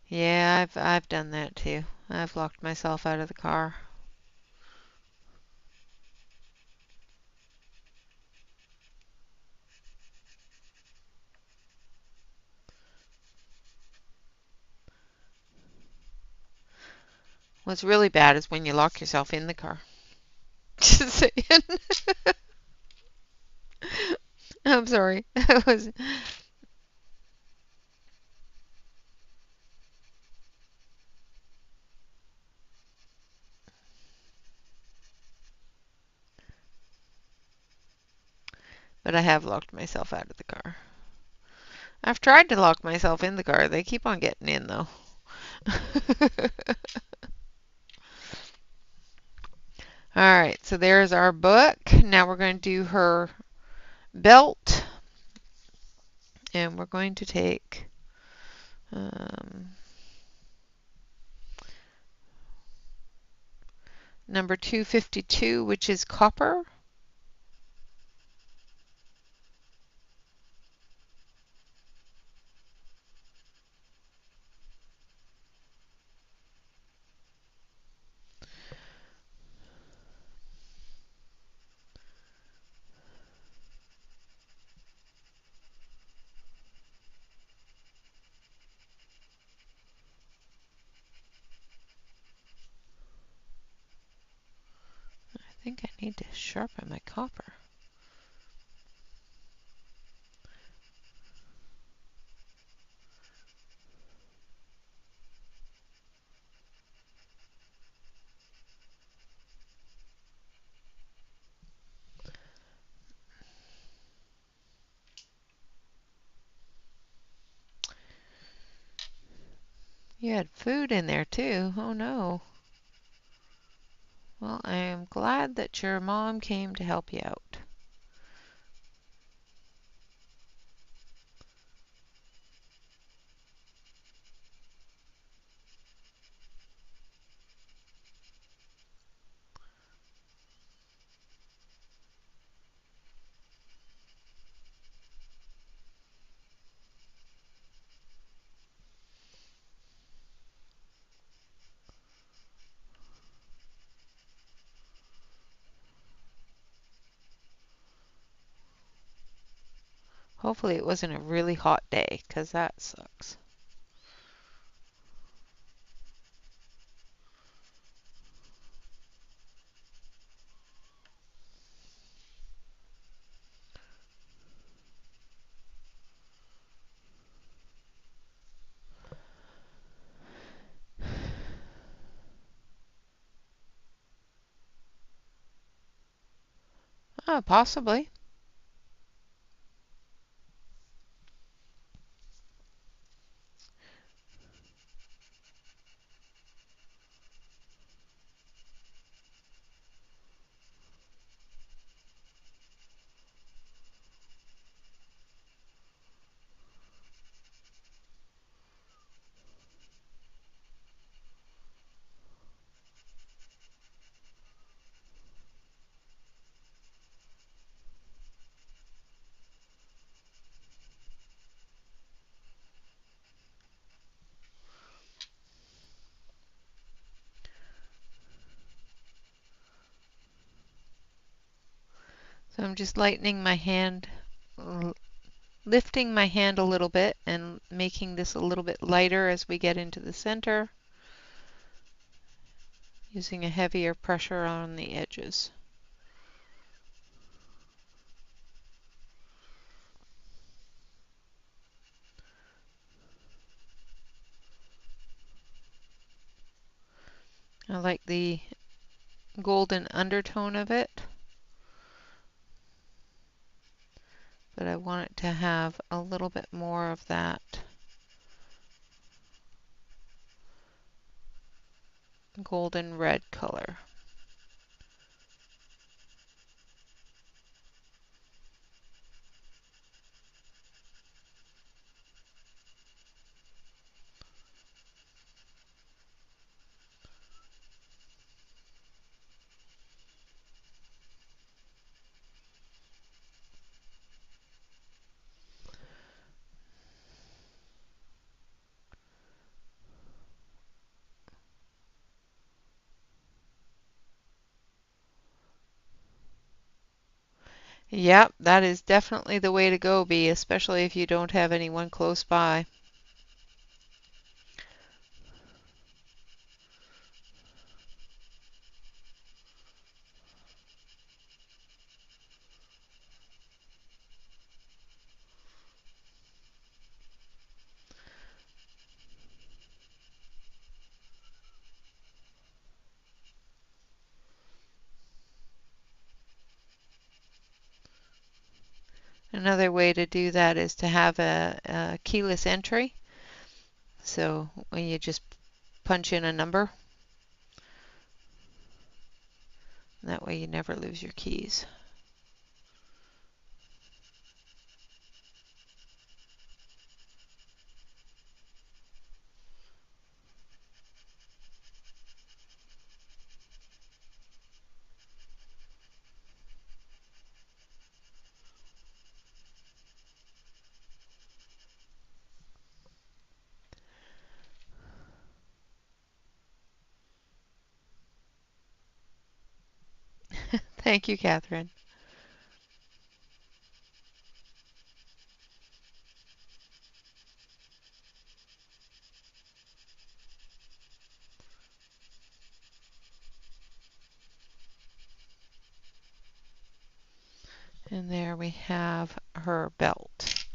Yeah, I've done that too. I've locked myself out of the car. What's really bad is when you lock yourself in the car. Just saying. I'm sorry. But I have locked myself out of the car. I've tried to lock myself in the car. They keep on getting in though. All right, so there's our book. Now we're going to do her belt. And we're going to take number 252, which is copper. I think I need to sharpen my copper. You had food in there too. Oh no. Well, I am glad that your mom came to help you out. Hopefully it wasn't a really hot day, because that sucks. Oh, possibly. So I'm just lightening my hand, lifting my hand a little bit and making this a little bit lighter as we get into the center, using a heavier pressure on the edges. I like the golden undertone of it, but I want it to have a little bit more of that golden red color. Yep, that is definitely the way to go, Bee, especially if you don't have anyone close by. Another way to do that is to have a keyless entry. So when you just punch in a number, that way you never lose your keys. Thank you, Catherine. And there we have her belt.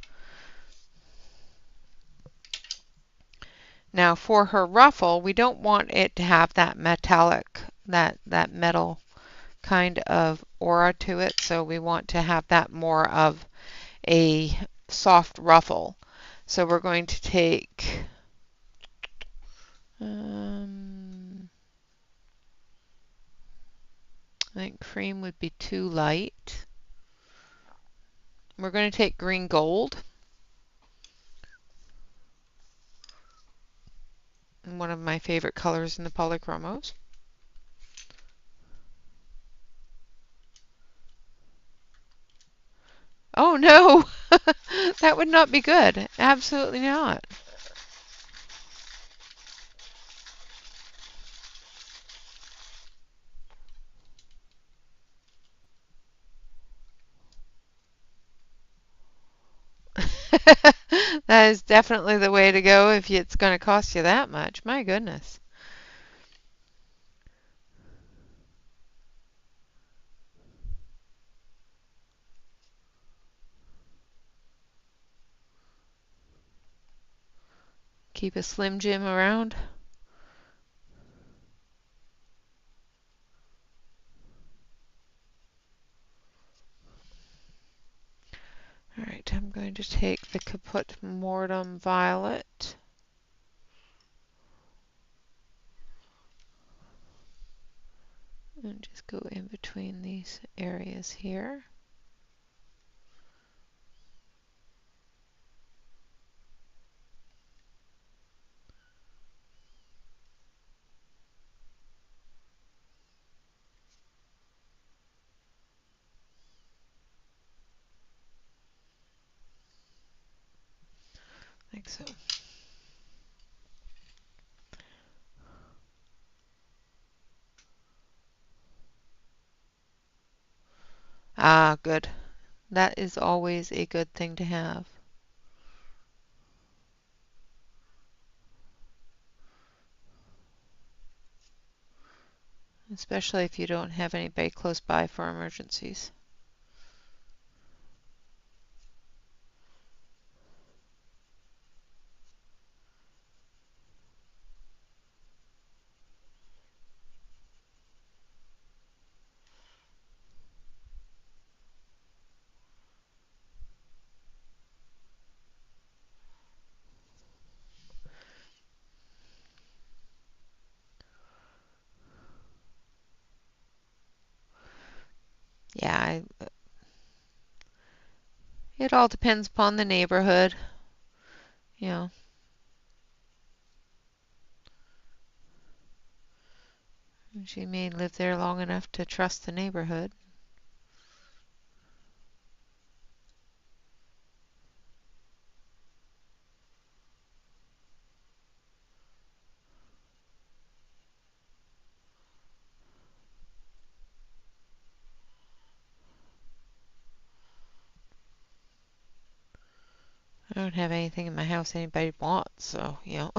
Now for her ruffle, we don't want it to have that metallic, that metal kind of aura to it, so we want to have that more of a soft ruffle. So we're going to take I think cream would be too light. We're going to take green gold, one of my favorite colors in the polychromos. Oh no, that would not be good. Absolutely not. That is definitely the way to go if it's going to cost you that much. My goodness. Keep a Slim Jim around. Alright, I'm going to take the Caput Mortem Violet and just go in between these areas here. Like so. Ah, good. That is always a good thing to have. Especially if you don't have anybody close by for emergencies. Yeah, it all depends upon the neighborhood. You know, she may live there long enough to trust the neighborhood. I don't have anything in my house anybody wants, so, you know.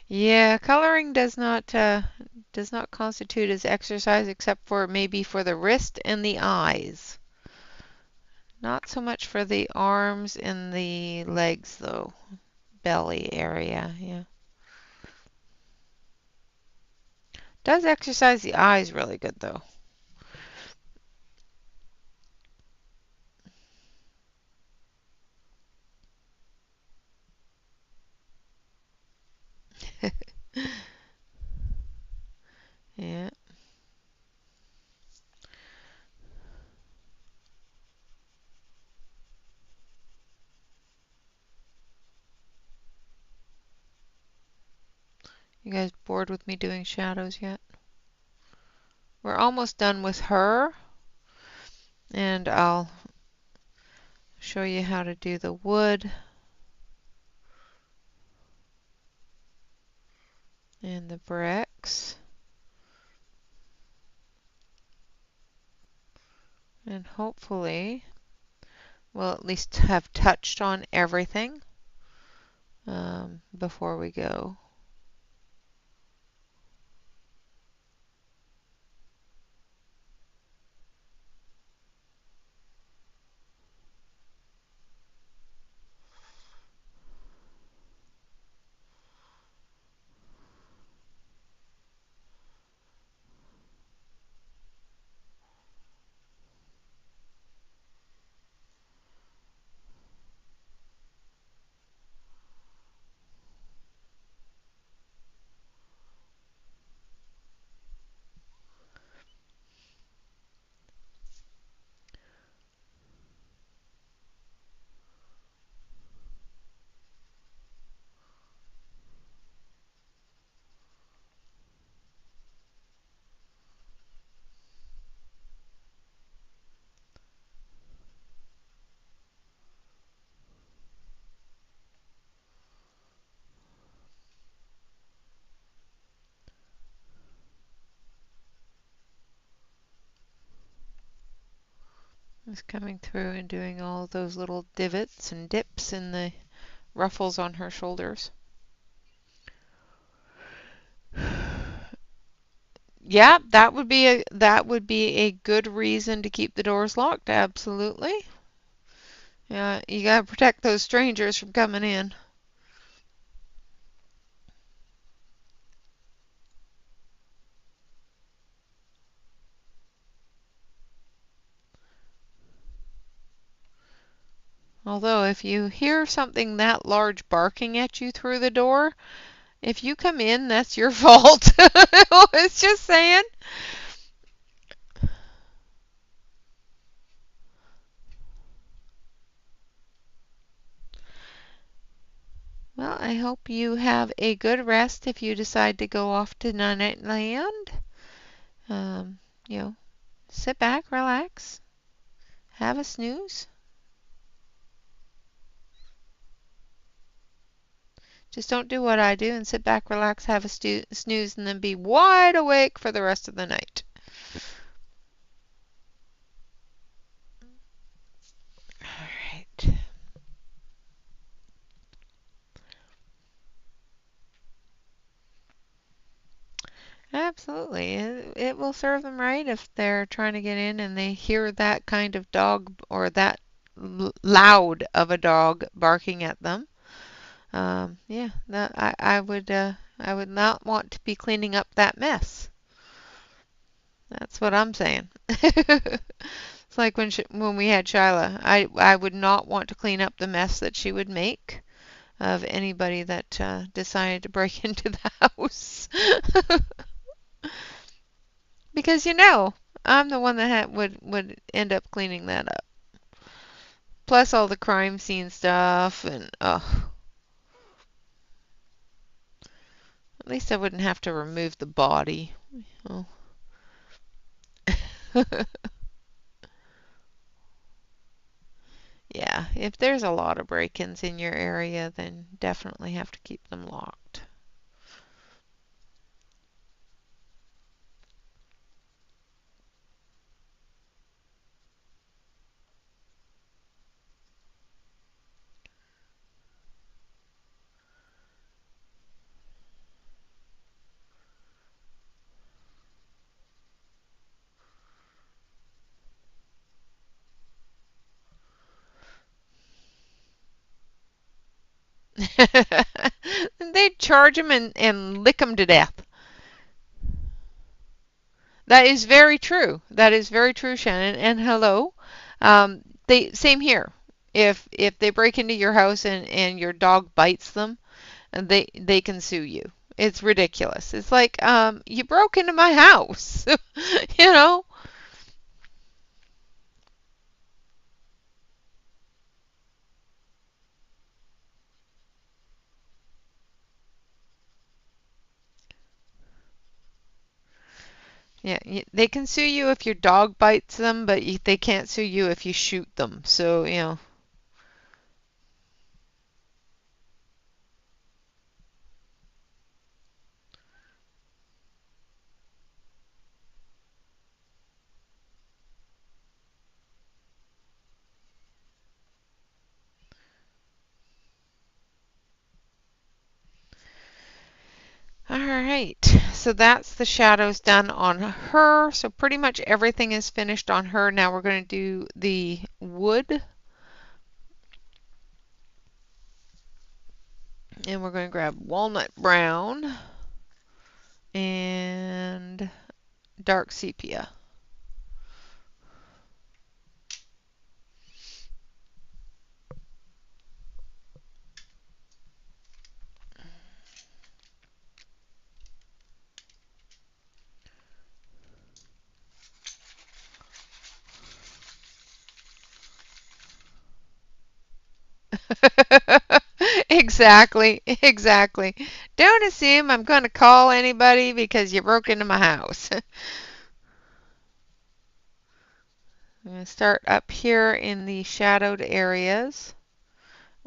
Yeah, coloring does not constitute as exercise except for maybe for the wrist and the eyes. Not so much for the arms and the legs though. Belly area, yeah. Does exercise the eyes really good though. Yeah. You guys bored with me doing shadows yet? We're almost done with her, and I'll show you how to do the wood and the bricks. And hopefully we'll at least have touched on everything before we go. Just coming through and doing all those little divots and dips in the ruffles on her shoulders. Yeah, that would be a good reason to keep the doors locked. Absolutely. Yeah, you gotta protect those strangers from coming in. Although if you hear something that large barking at you through the door, if you come in, that's your fault. It's just saying. Well, I hope you have a good rest if you decide to go off to Nunnet Land. Um, you know, sit back, relax, have a snooze. Just don't do what I do and sit back, relax, have a snooze, and then be wide awake for the rest of the night. All right. Absolutely. It will serve them right if they're trying to get in and they hear that kind of dog or that loud of a dog barking at them. Yeah, that I would not want to be cleaning up that mess. That's what I'm saying. It's like when we had Shyla. I would not want to clean up the mess that she would make of anybody that decided to break into the house. Because I'm the one that would end up cleaning that up. Plus all the crime scene stuff and at least I wouldn't have to remove the body. Oh. Yeah, if there's a lot of break-ins in your area, then definitely have to keep them locked. They'd charge them and lick them to death. That is very true. That is very true, Shannon. And hello. They same here. If they break into your house and your dog bites them, they can sue you. It's ridiculous. It's like you broke into my house. you know? Yeah, they can sue you if your dog bites them, but they can't sue you if you shoot them. So. All right, so that's the shadows done on her. So pretty much everything is finished on her. Now we're going to do the wood. And we're going to grab walnut brown and dark sepia. Exactly, exactly. Don't assume I'm going to call anybody because you broke into my house. I'm going to start up here in the shadowed areas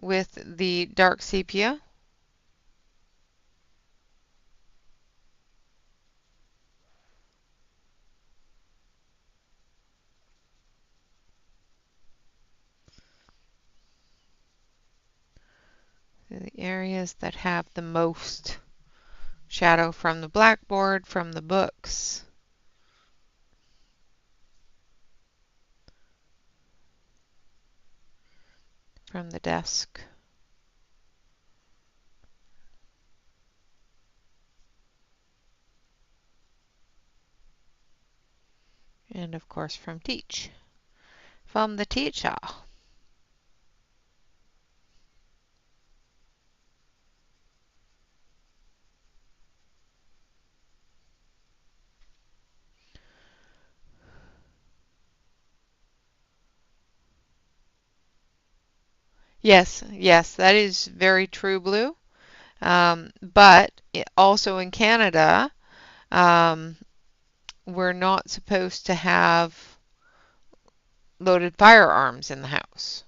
with the dark sepia. The areas that have the most shadow from the blackboard, from the books, from the desk. And of course from the teacher. Yes, yes, that is very true, Blue. But also in Canada, um, we're not supposed to have loaded firearms in the house.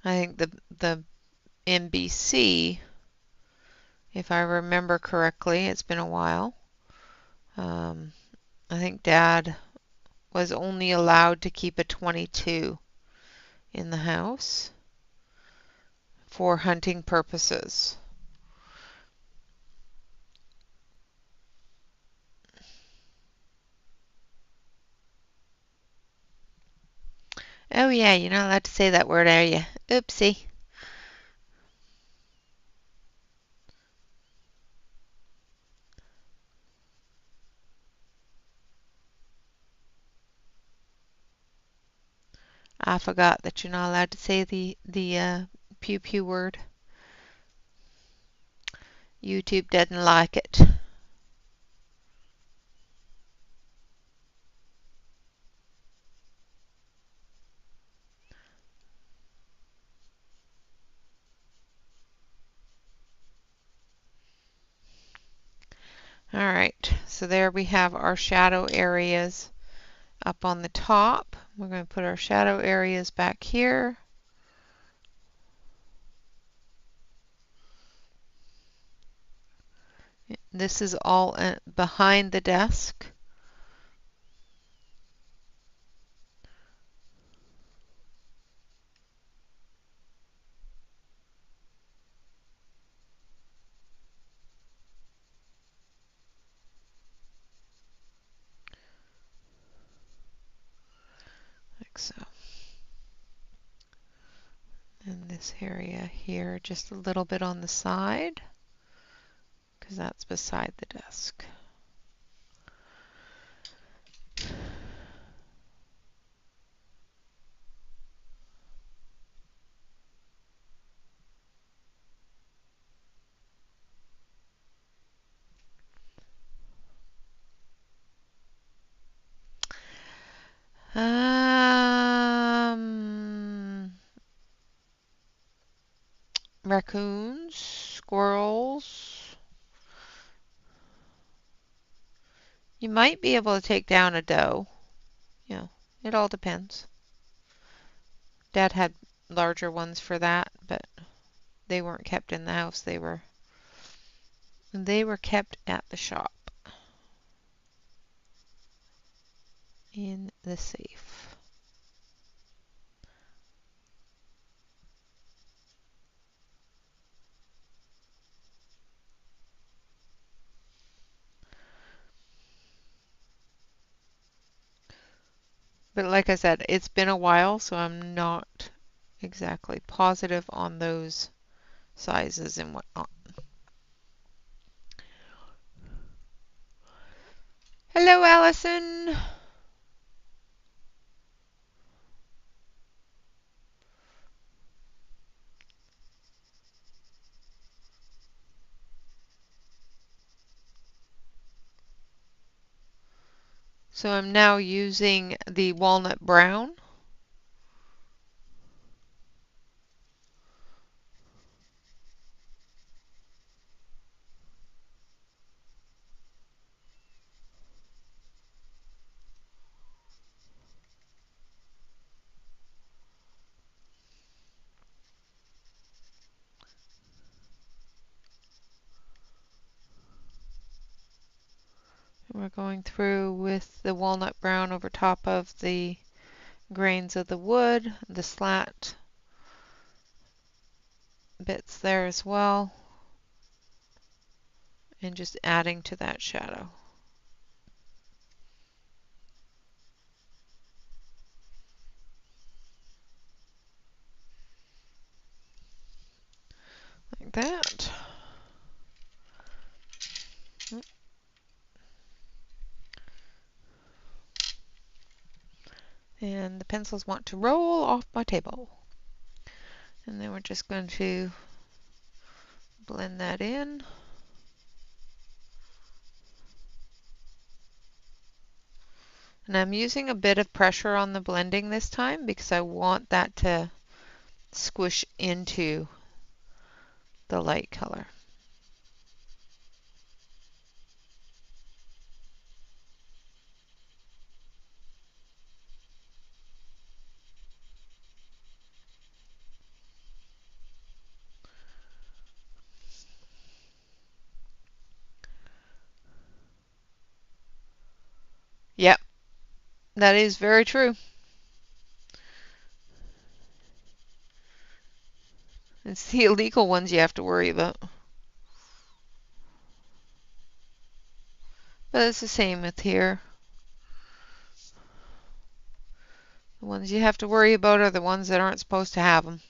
I think the NBC, if I remember correctly, it's been a while. Um, I think Dad was only allowed to keep a 22 in the house for hunting purposes. Oh yeah, you're not allowed to say that word, are you? Oopsie. I forgot that you're not allowed to say the pew pew word. YouTube doesn't like it. All right, so there we have our shadow areas up on the top. We're going to put our shadow areas back here. This is all behind the desk. Like so. And this area here, just a little bit on the side, because that's beside the desk. Raccoons, squirrels. You might be able to take down a doe. Yeah, it all depends. Dad had larger ones for that, but they weren't kept in the house. They were kept at the shop in the safe. But like I said, it's been a while, so I'm not exactly positive on those sizes and whatnot. Hello, Allison. So I'm now using the walnut brown. And we're going through with the walnut brown over top of the grains of the wood, the slat bits there as well, and just adding to that shadow. Like that. And the pencils want to roll off my table. And then we're just going to blend that in. And I'm using a bit of pressure on the blending this time because I want that to squish into the light color. Yep, that is very true. It's the illegal ones you have to worry about. But it's the same with here. The ones you have to worry about are the ones that aren't supposed to have them.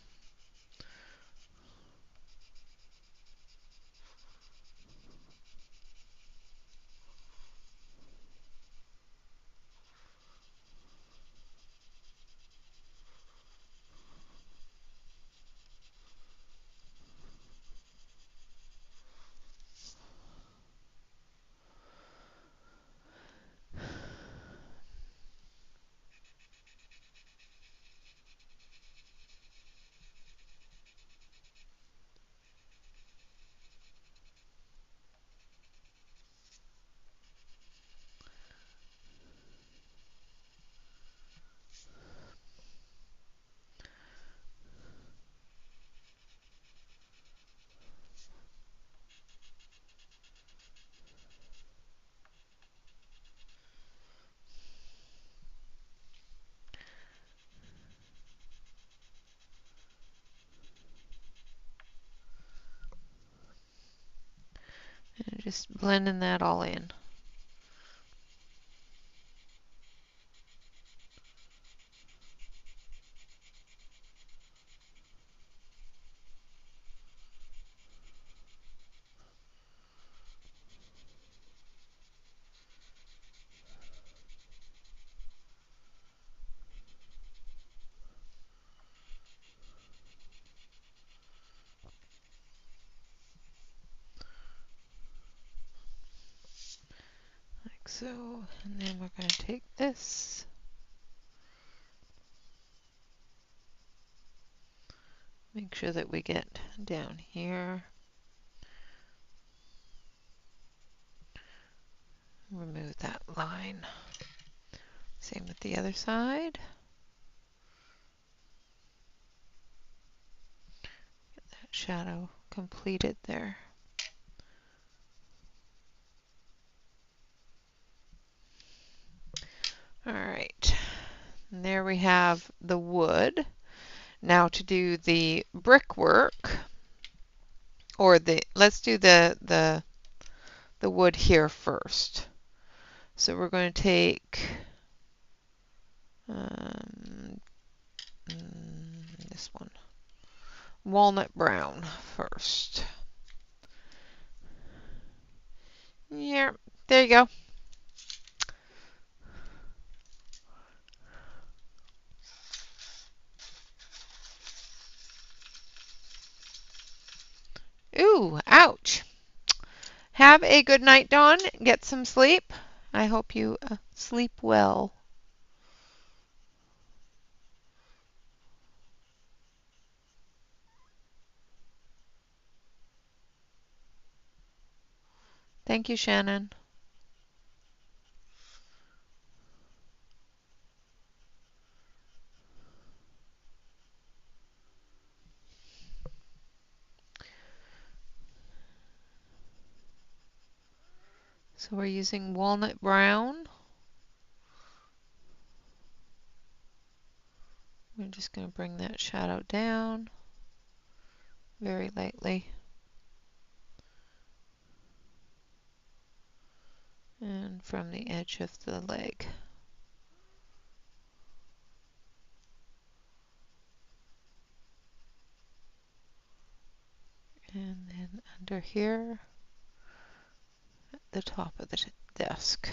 And just blending that all in. Like so. And then we're going to take this. Make sure that we get down here. Remove that line. Same with the other side. Get that shadow completed there. All right. And there we have the wood. Now to do the brickwork, or let's do the wood here first. So we're going to take this one, walnut brown first. Yeah, there you go. Ooh, ouch. Have a good night, Dawn. Get some sleep. I hope you sleep well. Thank you, Shannon. So we're using walnut brown. We're just going to bring that shadow down very lightly. And from the edge of the leg. And then under here, at the top of the desk.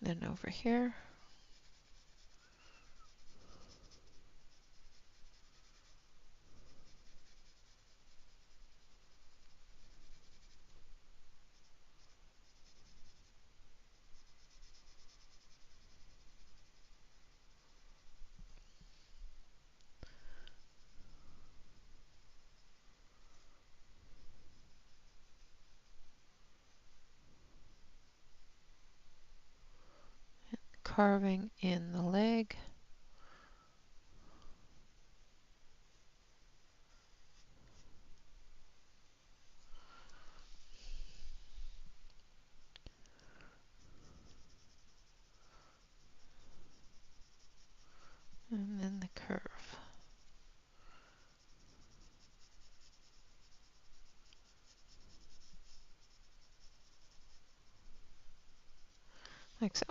Then over here. carving in the leg. And then the curve. Like so.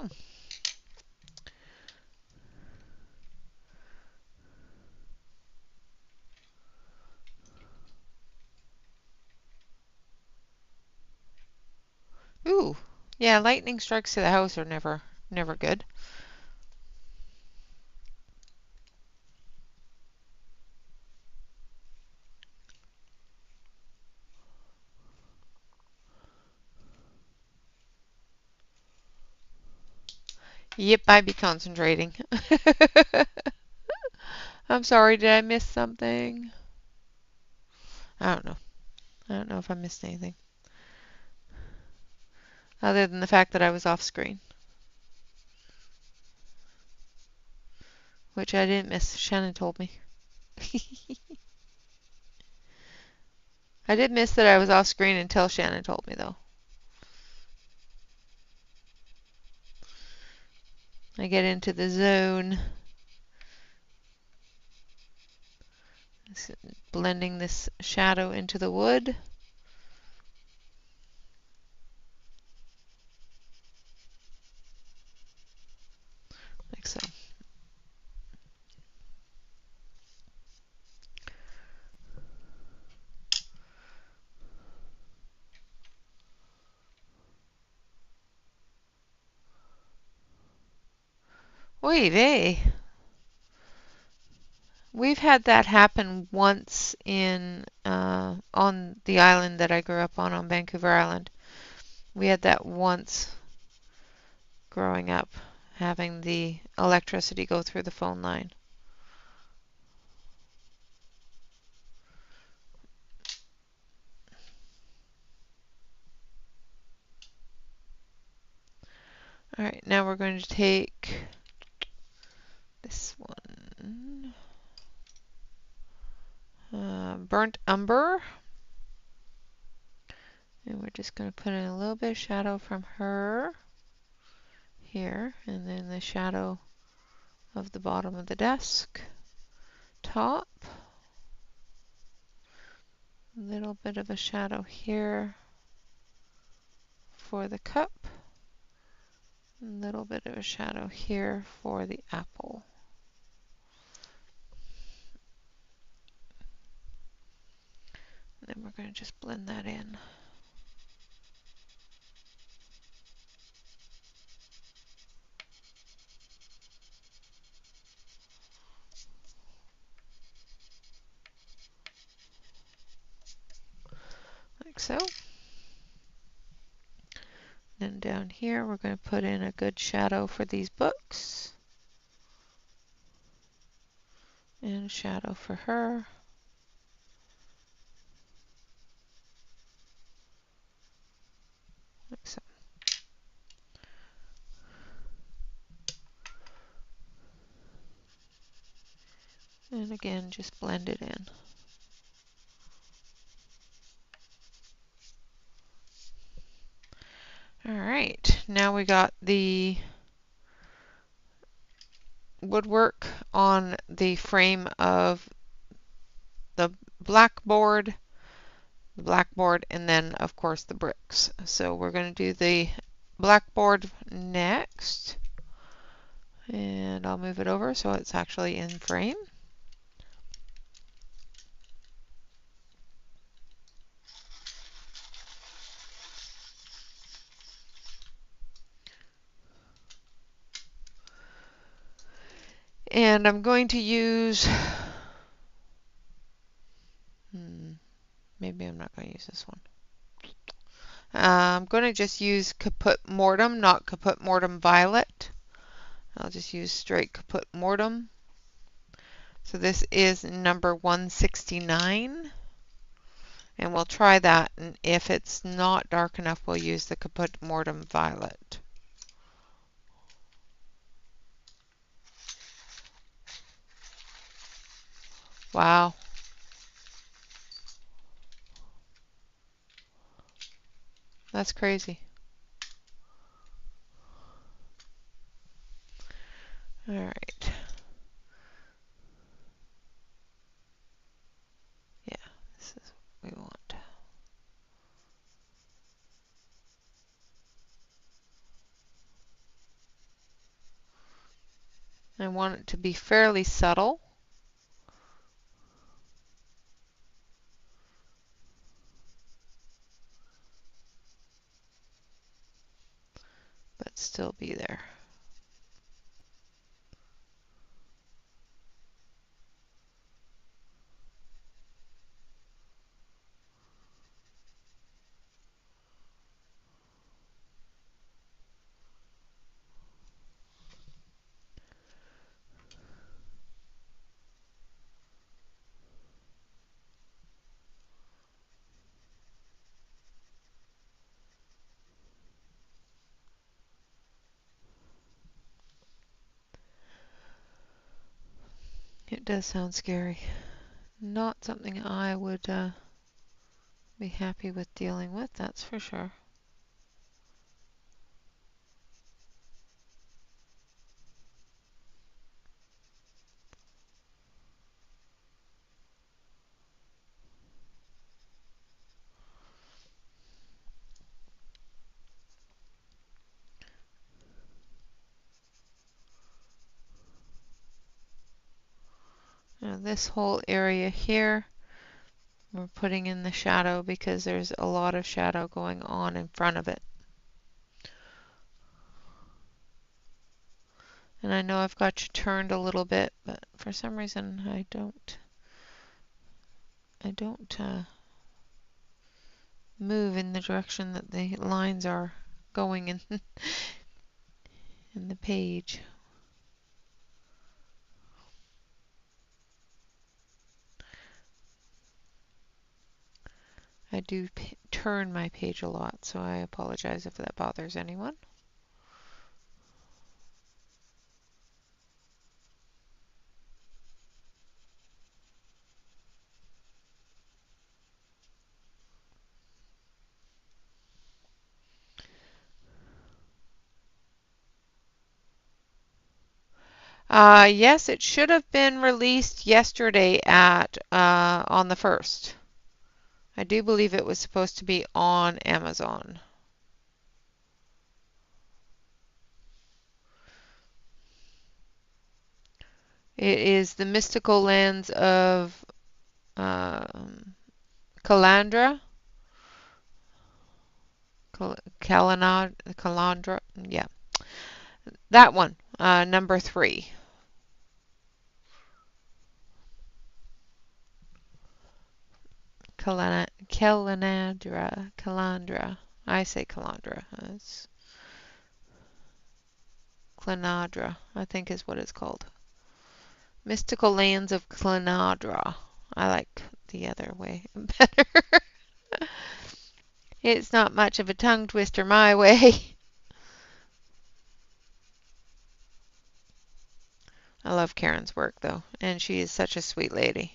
Ooh, yeah, lightning strikes to the house are never good. Yep, I be concentrating. I'm sorry, did I miss something? I don't know. I don't know if I missed anything. Other than the fact that I was off screen. Which I didn't miss. Shannon told me. I did miss that I was off screen until Shannon told me, though. I get into the zone. Blending this shadow into the wood. Like so. Wait, hey. We've had that happen once in on the island that I grew up on Vancouver Island. We had that once growing up, having the electricity go through the phone line. All right, now we're going to take this one, burnt umber, and we're just going to put in a little bit of shadow from her here, and then the shadow of the bottom of the desk top. A little bit of a shadow here for the cup. A little bit of a shadow here for the apple. And then we're going to just blend that in. Like so. Then down here we're going to put in a good shadow for these books. And a shadow for her. Like so. And again, just blend it in. Alright, now we got the woodwork on the frame of the blackboard, and then of course the bricks. So we're going to do the blackboard next. And I'll move it over so it's actually in frame. And I'm going to use, maybe I'm not going to use this one. I'm going to just use Caput Mortem, not Caput Mortem Violet. I'll just use straight Caput Mortem. So this is number 169. And we'll try that, and if it's not dark enough, we'll use the Caput Mortem Violet. Wow. That's crazy. All right. Yeah, this is what we want. I want it to be fairly subtle. But still be there. It does sound scary. Not something I would be happy with dealing with, that's for sure. Now this whole area here, we're putting in the shadow because there's a lot of shadow going on in front of it. And I know I've got you turned a little bit, but for some reason I don't move in the direction that the lines are going in in the page. I do turn my page a lot, so I apologize if that bothers anyone. Yes, it should have been released yesterday at on the 1st. I do believe it was supposed to be on Amazon. It is the mystical lands of Calandra. Calandra, yeah, that one, number 3. Calandra. I say Calandra. It's Clanadra, I think is what it's called. Mystical Lands of Clanadra. I like the other way better. It's not much of a tongue twister my way. I love Karen's work though, and she is such a sweet lady.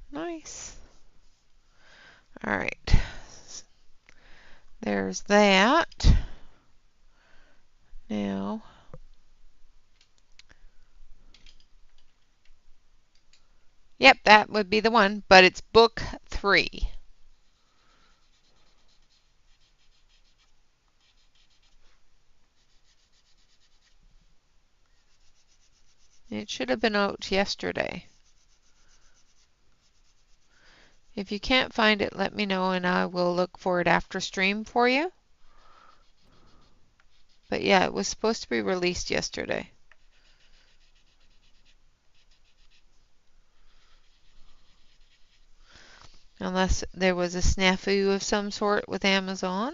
Nice. All right. There's that. Now, yep, that would be the one, but it's book 3. It should have been out yesterday. If you can't find it, let me know and I will look for it after stream for you. But yeah, it was supposed to be released yesterday. Unless there was a snafu of some sort with Amazon.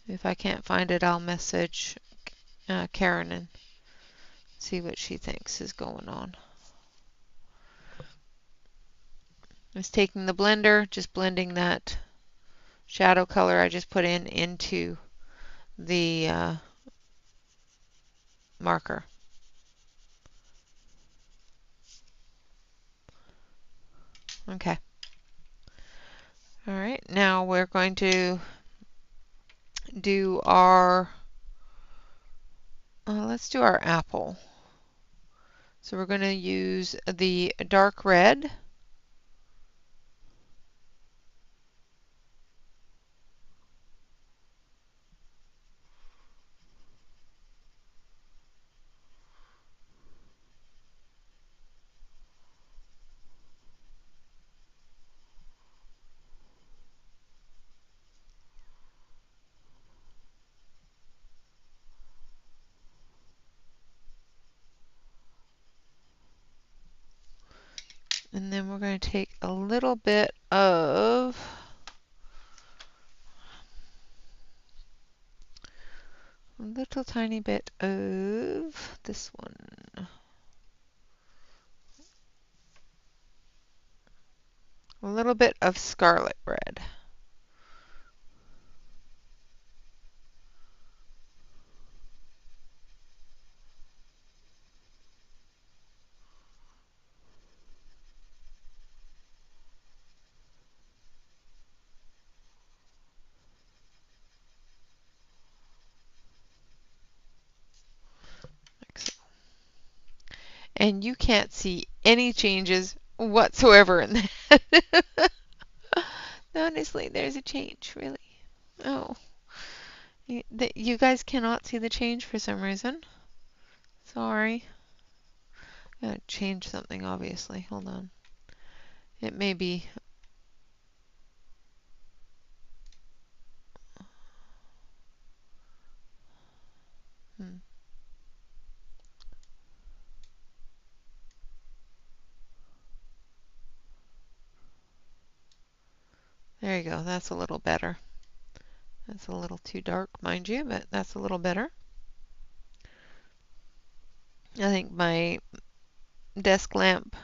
If I can't find it, I'll message Karen and see what she thinks is going on. is taking the blender, just blending that shadow color I just put in into the marker. Okay. All right, now we're going to do our, let's do our apple. So we're going to use the dark red. And then we're going to take a little bit of a little tiny bit of this one. A little bit of scarlet red. Like so. And you can't see any changes whatsoever in that. Honestly, there's a change, really. Oh, you guys cannot see the change for some reason. Sorry. I'm gonna change something, obviously. Hold on. It may be. Hmm. There you go. That's a little better. That's a little too dark, mind you, but that's a little better. I think my desk lamp,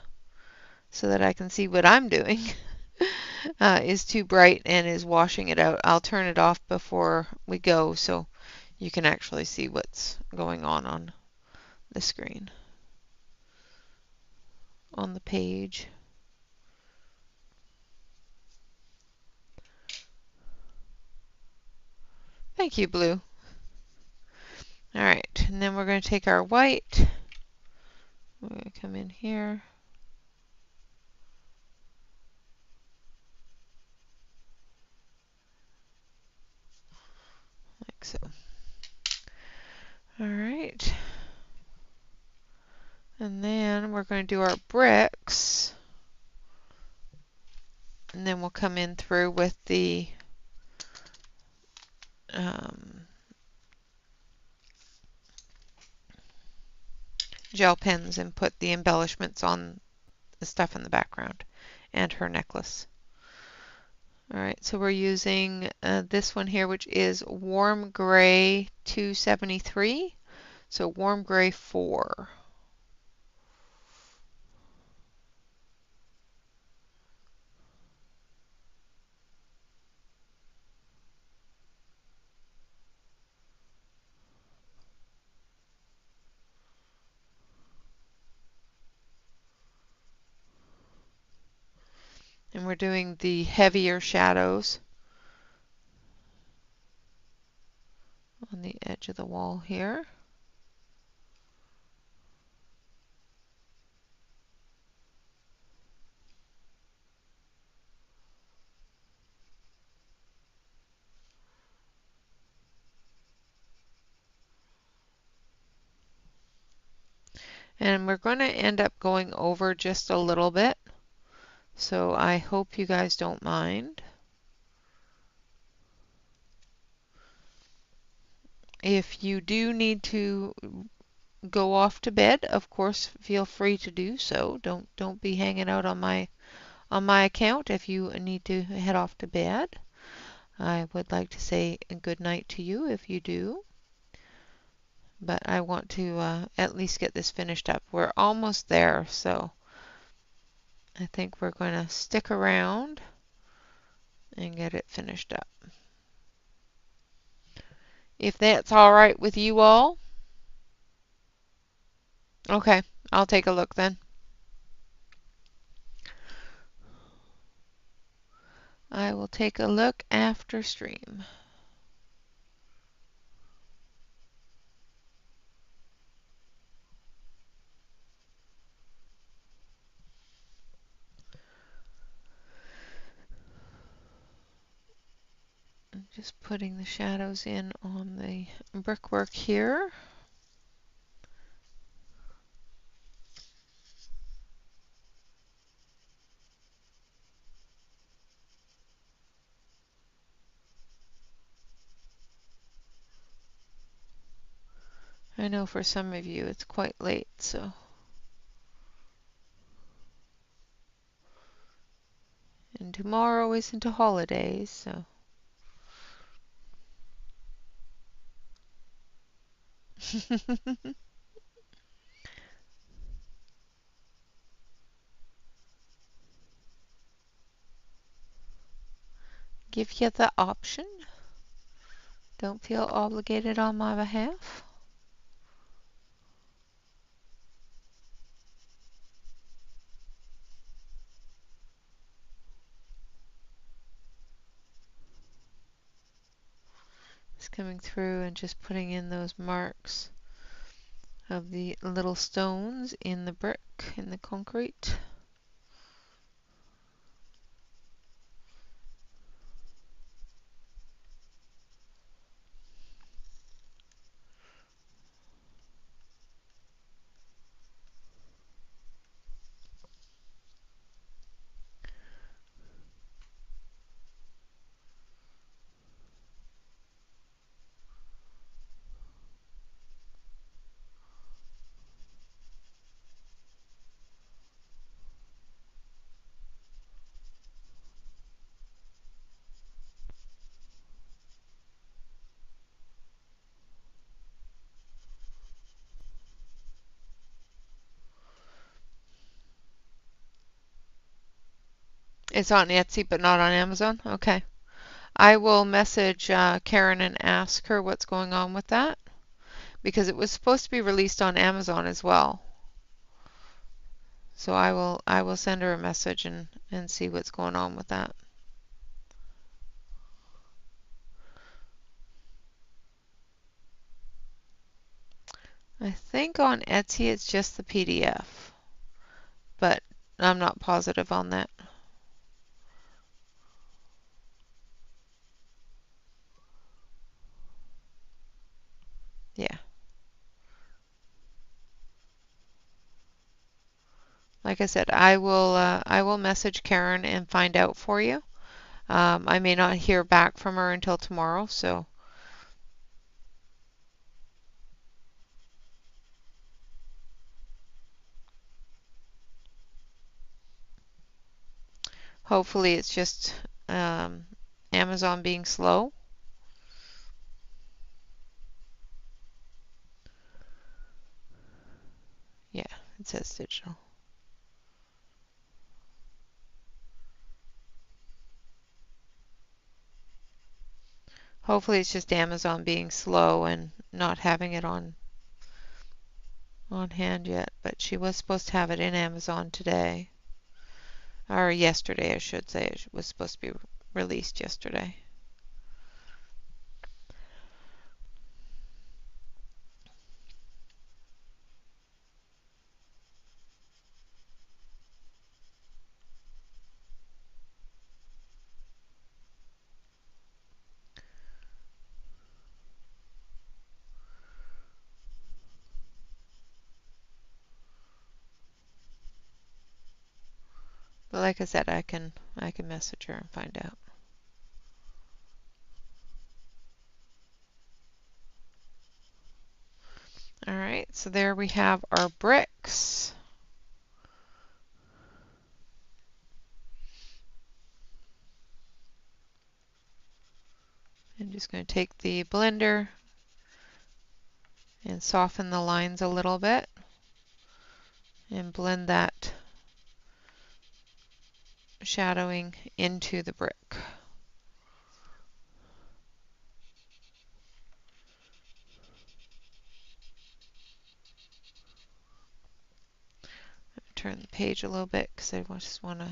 so that I can see what I'm doing, is too bright and is washing it out. I'll turn it off before we go so you can actually see what's going on the screen, on the page. Thank you, Blue. All right, and then we're going to take our white. We're going to come in here. Like so. All right. And then we're going to do our bricks. And then we'll come in through with the gel pens and put the embellishments on the stuff in the background and her necklace. All right, so we're using this one here, which is Warm Gray 273. So Warm Gray 4. And we're doing the heavier shadows on the edge of the wall here. And we're going to end up going over just a little bit. So I hope you guys don't mind. If you do need to go off to bed, of course, feel free to do so. Don't be hanging out on my account if you need to head off to bed. I would like to say a good night to you if you do. But I want to at least get this finished up. We're almost there, so I think we're going to stick around and get it finished up. If that's all right with you all. Okay, I'll take a look then. I will take a look after stream. I'm just putting the shadows in on the brickwork here. I know for some of you it's quite late, so. And tomorrow isn't a holiday, so. Give you the option. Don't feel obligated on my behalf. Just coming through and just putting in those marks of the little stones in the brick, in the concrete. It's on Etsy, but not on Amazon? Okay. I will message Karen and ask her what's going on with that, because it was supposed to be released on Amazon as well. So I will send her a message and see what's going on with that. I think on Etsy it's just the PDF, but I'm not positive on that. Yeah. Like I said, I will message Karen and find out for you. I may not hear back from her until tomorrow, so hopefully it's just Amazon being slow. Yeah, it says digital. Hopefully it's just Amazon being slow and not having it on hand yet, but she was supposed to have it in Amazon today. Or yesterday, I should say. It was supposed to be released yesterday. But like I said, I can message her and find out. All right, so there we have our bricks. I'm just going to take the blender and soften the lines a little bit and blend that shadowing into the brick. Turn the page a little bit because I just want to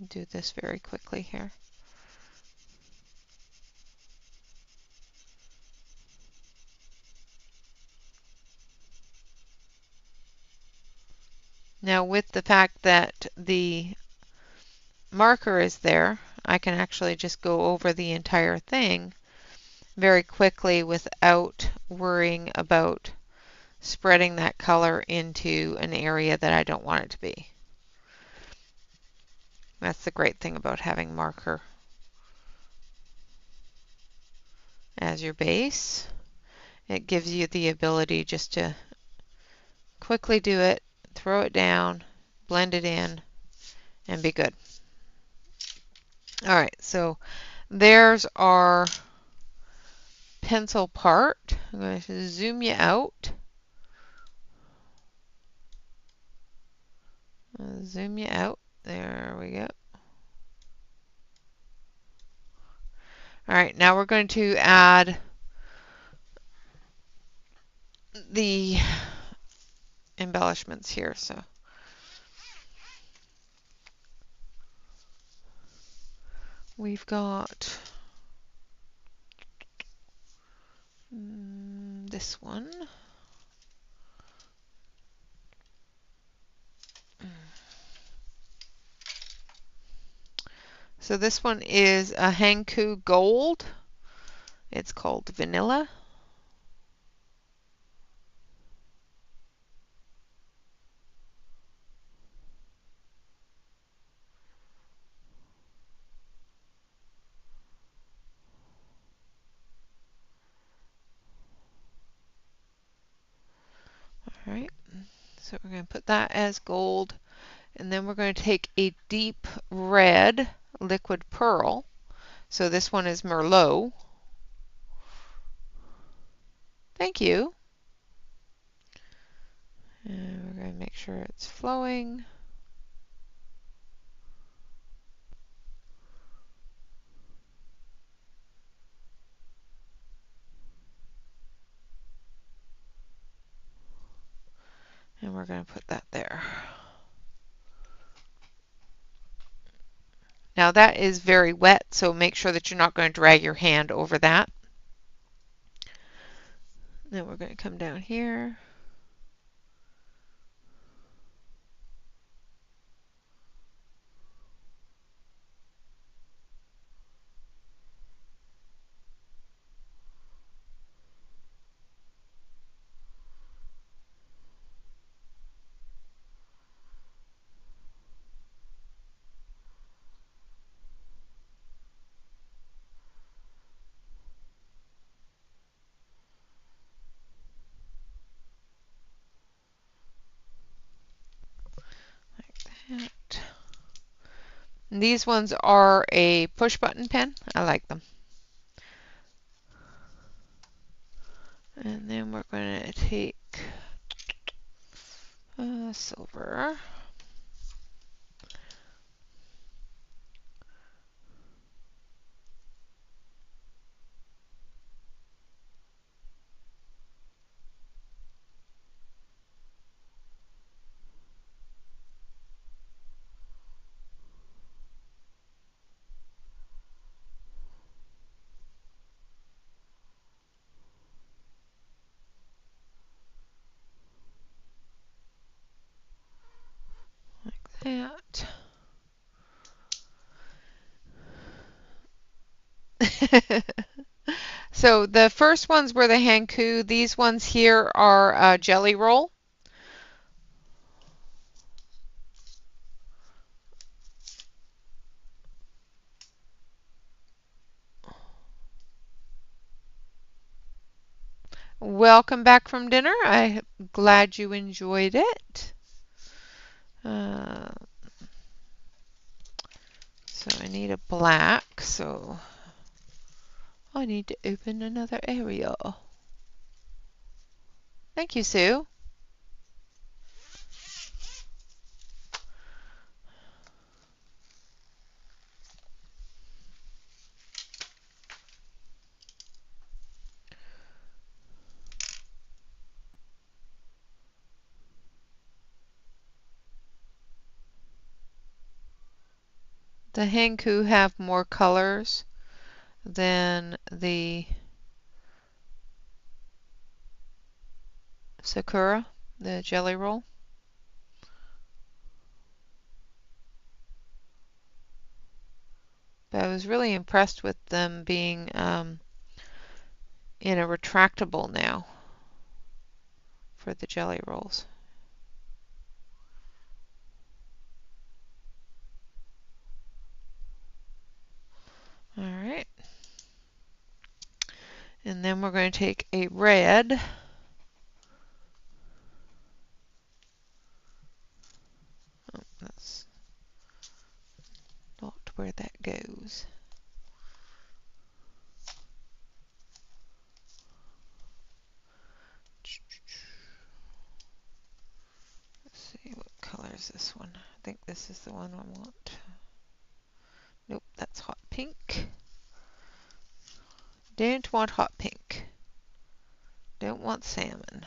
do this very quickly here. Now with the fact that the marker is there, I can actually just go over the entire thing very quickly without worrying about spreading that color into an area that I don't want it to be. That's the great thing about having marker as your base. It gives you the ability just to quickly do it, throw it down, blend it in, and be good. All right, so there's our pencil part. I'm going to zoom you out. Zoom you out. There we go. All right, now we're going to add the embellishments here. So we've got this one. So this one is a Hankou Gold. It's called Vanilla. All right, so we're going to put that as gold, and then we're going to take a deep red liquid pearl. So this one is Merlot. Thank you. And we're going to make sure it's flowing. And we're going to put that there. Now that is very wet, so make sure that you're not going to drag your hand over that. Then we're going to come down here. Like that. And these ones are a push button pen. I like them. And then we're going to take silver. Like that. So the first ones were the Hankou. These ones here are Jelly Roll. Welcome back from dinner. I'm glad you enjoyed it. So I need a black, so I need to open another area. Thank you, Sue. The Hanku have more colors than the Sakura, the jelly roll. But I was really impressed with them being in a retractable now for the jelly rolls. All right. And then we're going to take a red. Oh, that's not where that goes. Let's see, what color is this one? I think this is the one I want. Nope, that's hot pink. Don't want hot pink. Don't want salmon.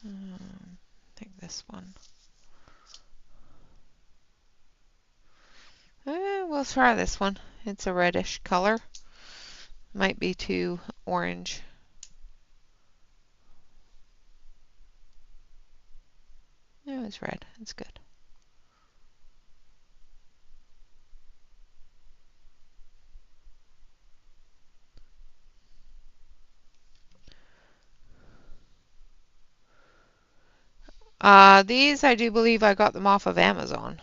I think this one. We'll try this one. It's a reddish color. Might be too orange. No, it's red. It's good. These I do believe I got them off of Amazon.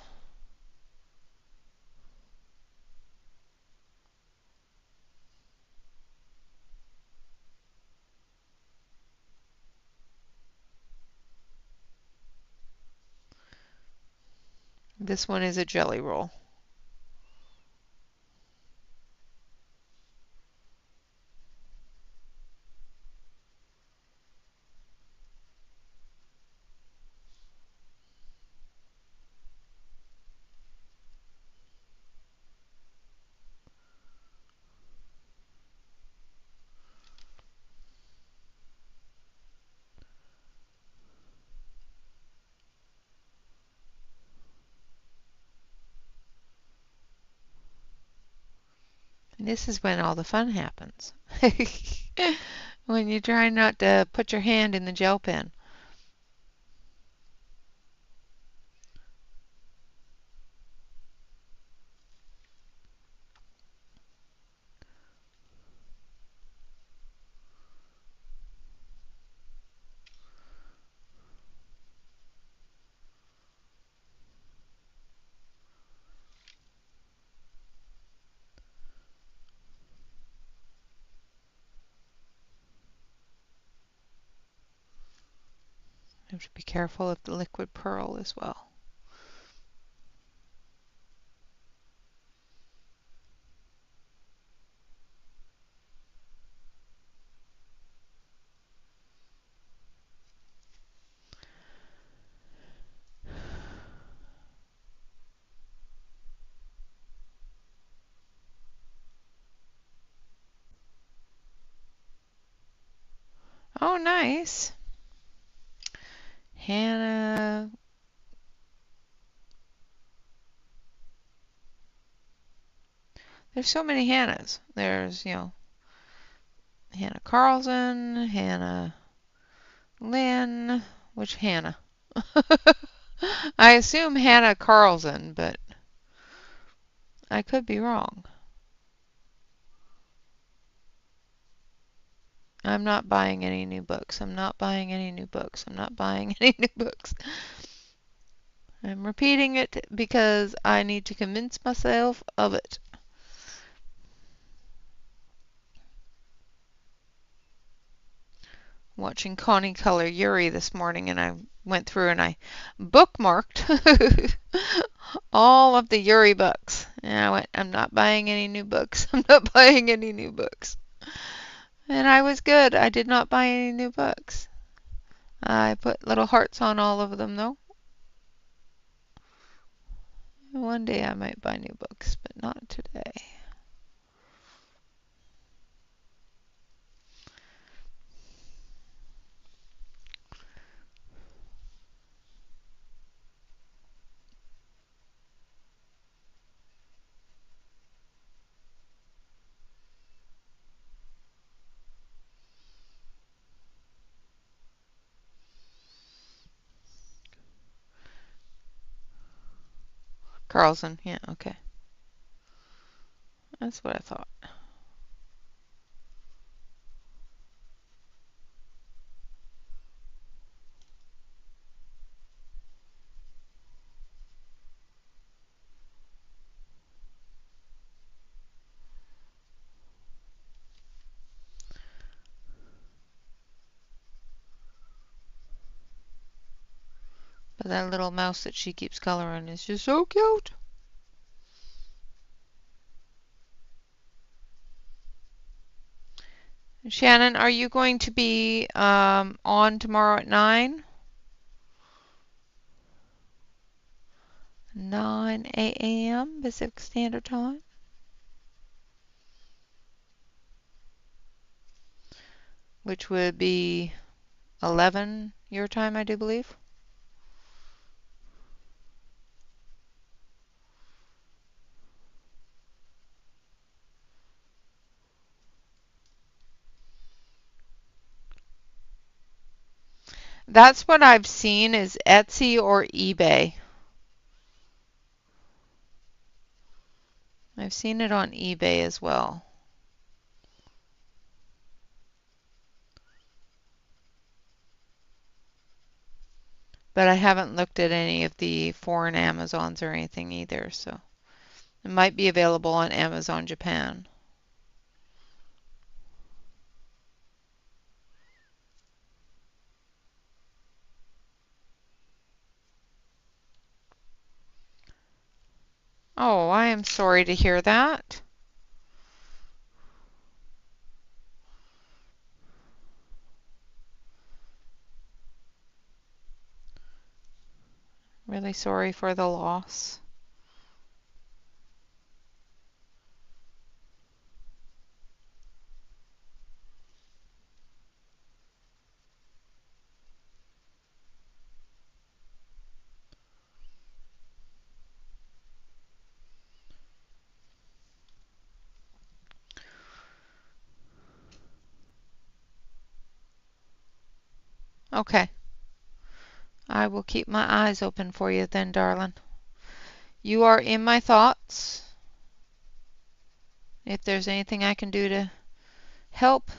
This one is a jelly roll. And this is when all the fun happens. When you try not to put your hand in the gel pen. You have to be careful of the liquid pearl as well. Oh, nice. Hannah. There's so many Hannahs. There's, Hannah Carlson, Hannah Lynn. Which Hannah? I assume Hannah Carlson, but I could be wrong. I'm not buying any new books. I'm not buying any new books. I'm not buying any new books. I'm repeating it because I need to convince myself of it. Watching Connie color Yuri this morning, and I went through and I bookmarked all of the Yuri books. And I went, I'm not buying any new books. I'm not buying any new books. And I was good. I did not buy any new books. I put little hearts on all of them, though. One day I might buy new books, but not today. Carlson, yeah, okay. That's what I thought. But that little mouse that she keeps coloring is just so cute. Shannon, are you going to be on tomorrow at 9? 9 a.m. Pacific Standard Time? Which would be 11 your time, I do believe. That's what I've seen is Etsy or eBay. I've seen it on eBay as well. But I haven't looked at any of the foreign Amazons or anything either, so it might be available on Amazon Japan. Oh, I am sorry to hear that. Really sorry for the loss. Okay. I will keep my eyes open for you then, darling. You are in my thoughts. If there's anything I can do to help,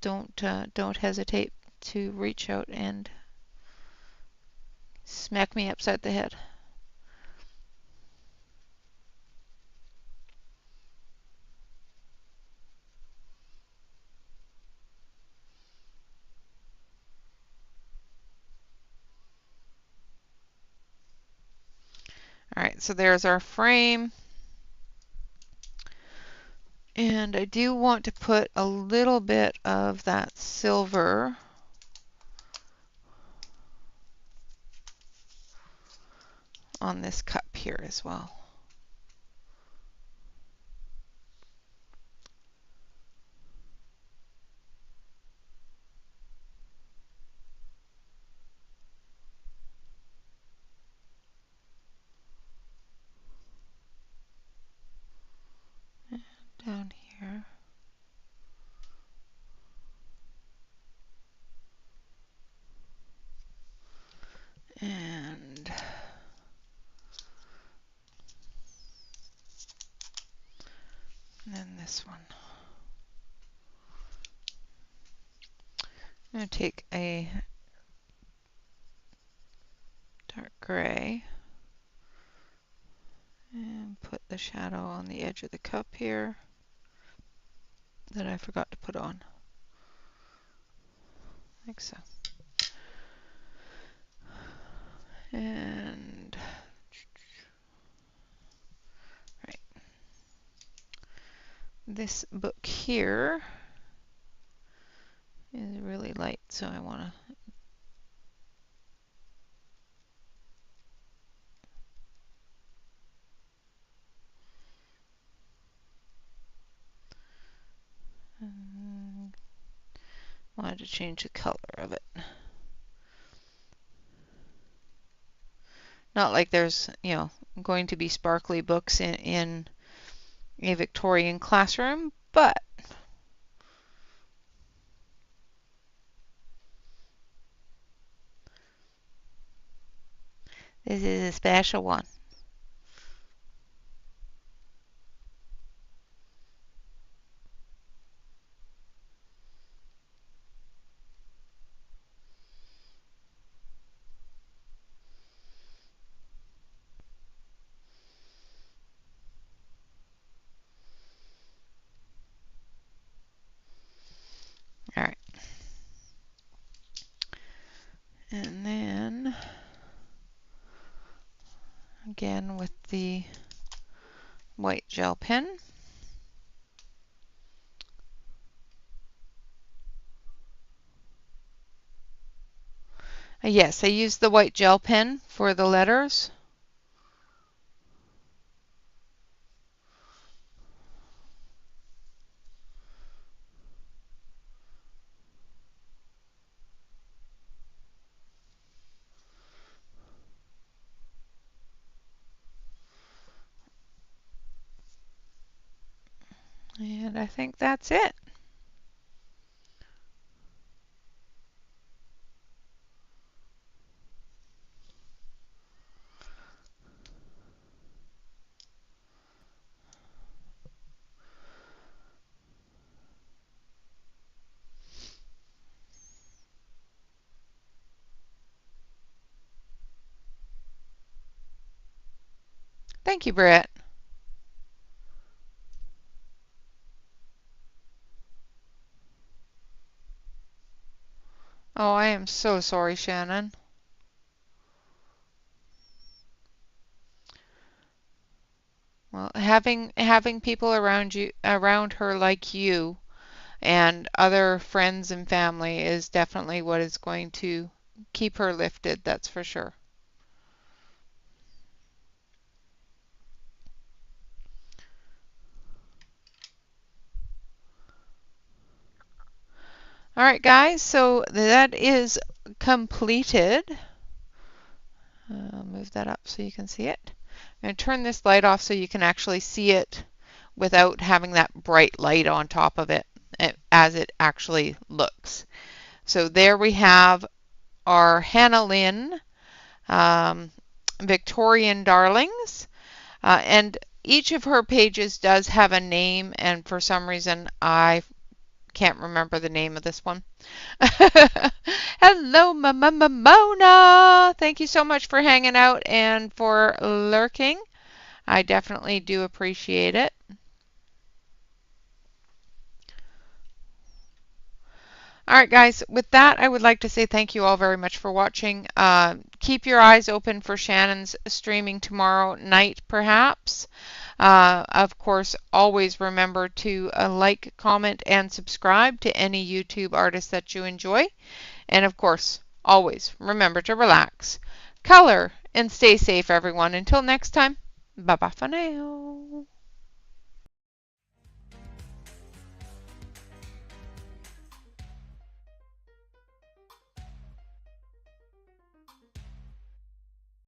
don't hesitate to reach out and smack me upside the head. All right, so there's our frame. And I do want to put a little bit of that silver on this cup here as well. Down here. And then this one. I'm going to take a dark gray and put the shadow on the edge of the cup here that I forgot to put on. Like so. And right. This book here is really light, so I want to wanted to change the color of it. Not like there's, going to be sparkly books in a Victorian classroom, but this is a special one. again with the white gel pen. Yes, I used the white gel pen for the letters. And I think that's it. Thank you, Britt. Oh, I am so sorry, Shannon. Well, having people around her like you and other friends and family is definitely what is going to keep her lifted, that's for sure. All right, guys, so that is completed. I'll move that up so you can see it. I'm going to turn this light off so you can actually see it without having that bright light on top of it as it actually looks. So there we have our Hannah Lynn Victorian Darlings. And each of her pages does have a name, and for some reason I can't remember the name of this one. Hello, Mona. Thank you so much for hanging out and for lurking. I definitely do appreciate it. All right, guys, with that, I would like to say thank you all very much for watching. Keep your eyes open for Shannon's streaming tomorrow night, perhaps. Of course, always remember to like, comment, and subscribe to any YouTube artist that you enjoy. And of course, always remember to relax, color, and stay safe, everyone. Until next time, bye-bye for now.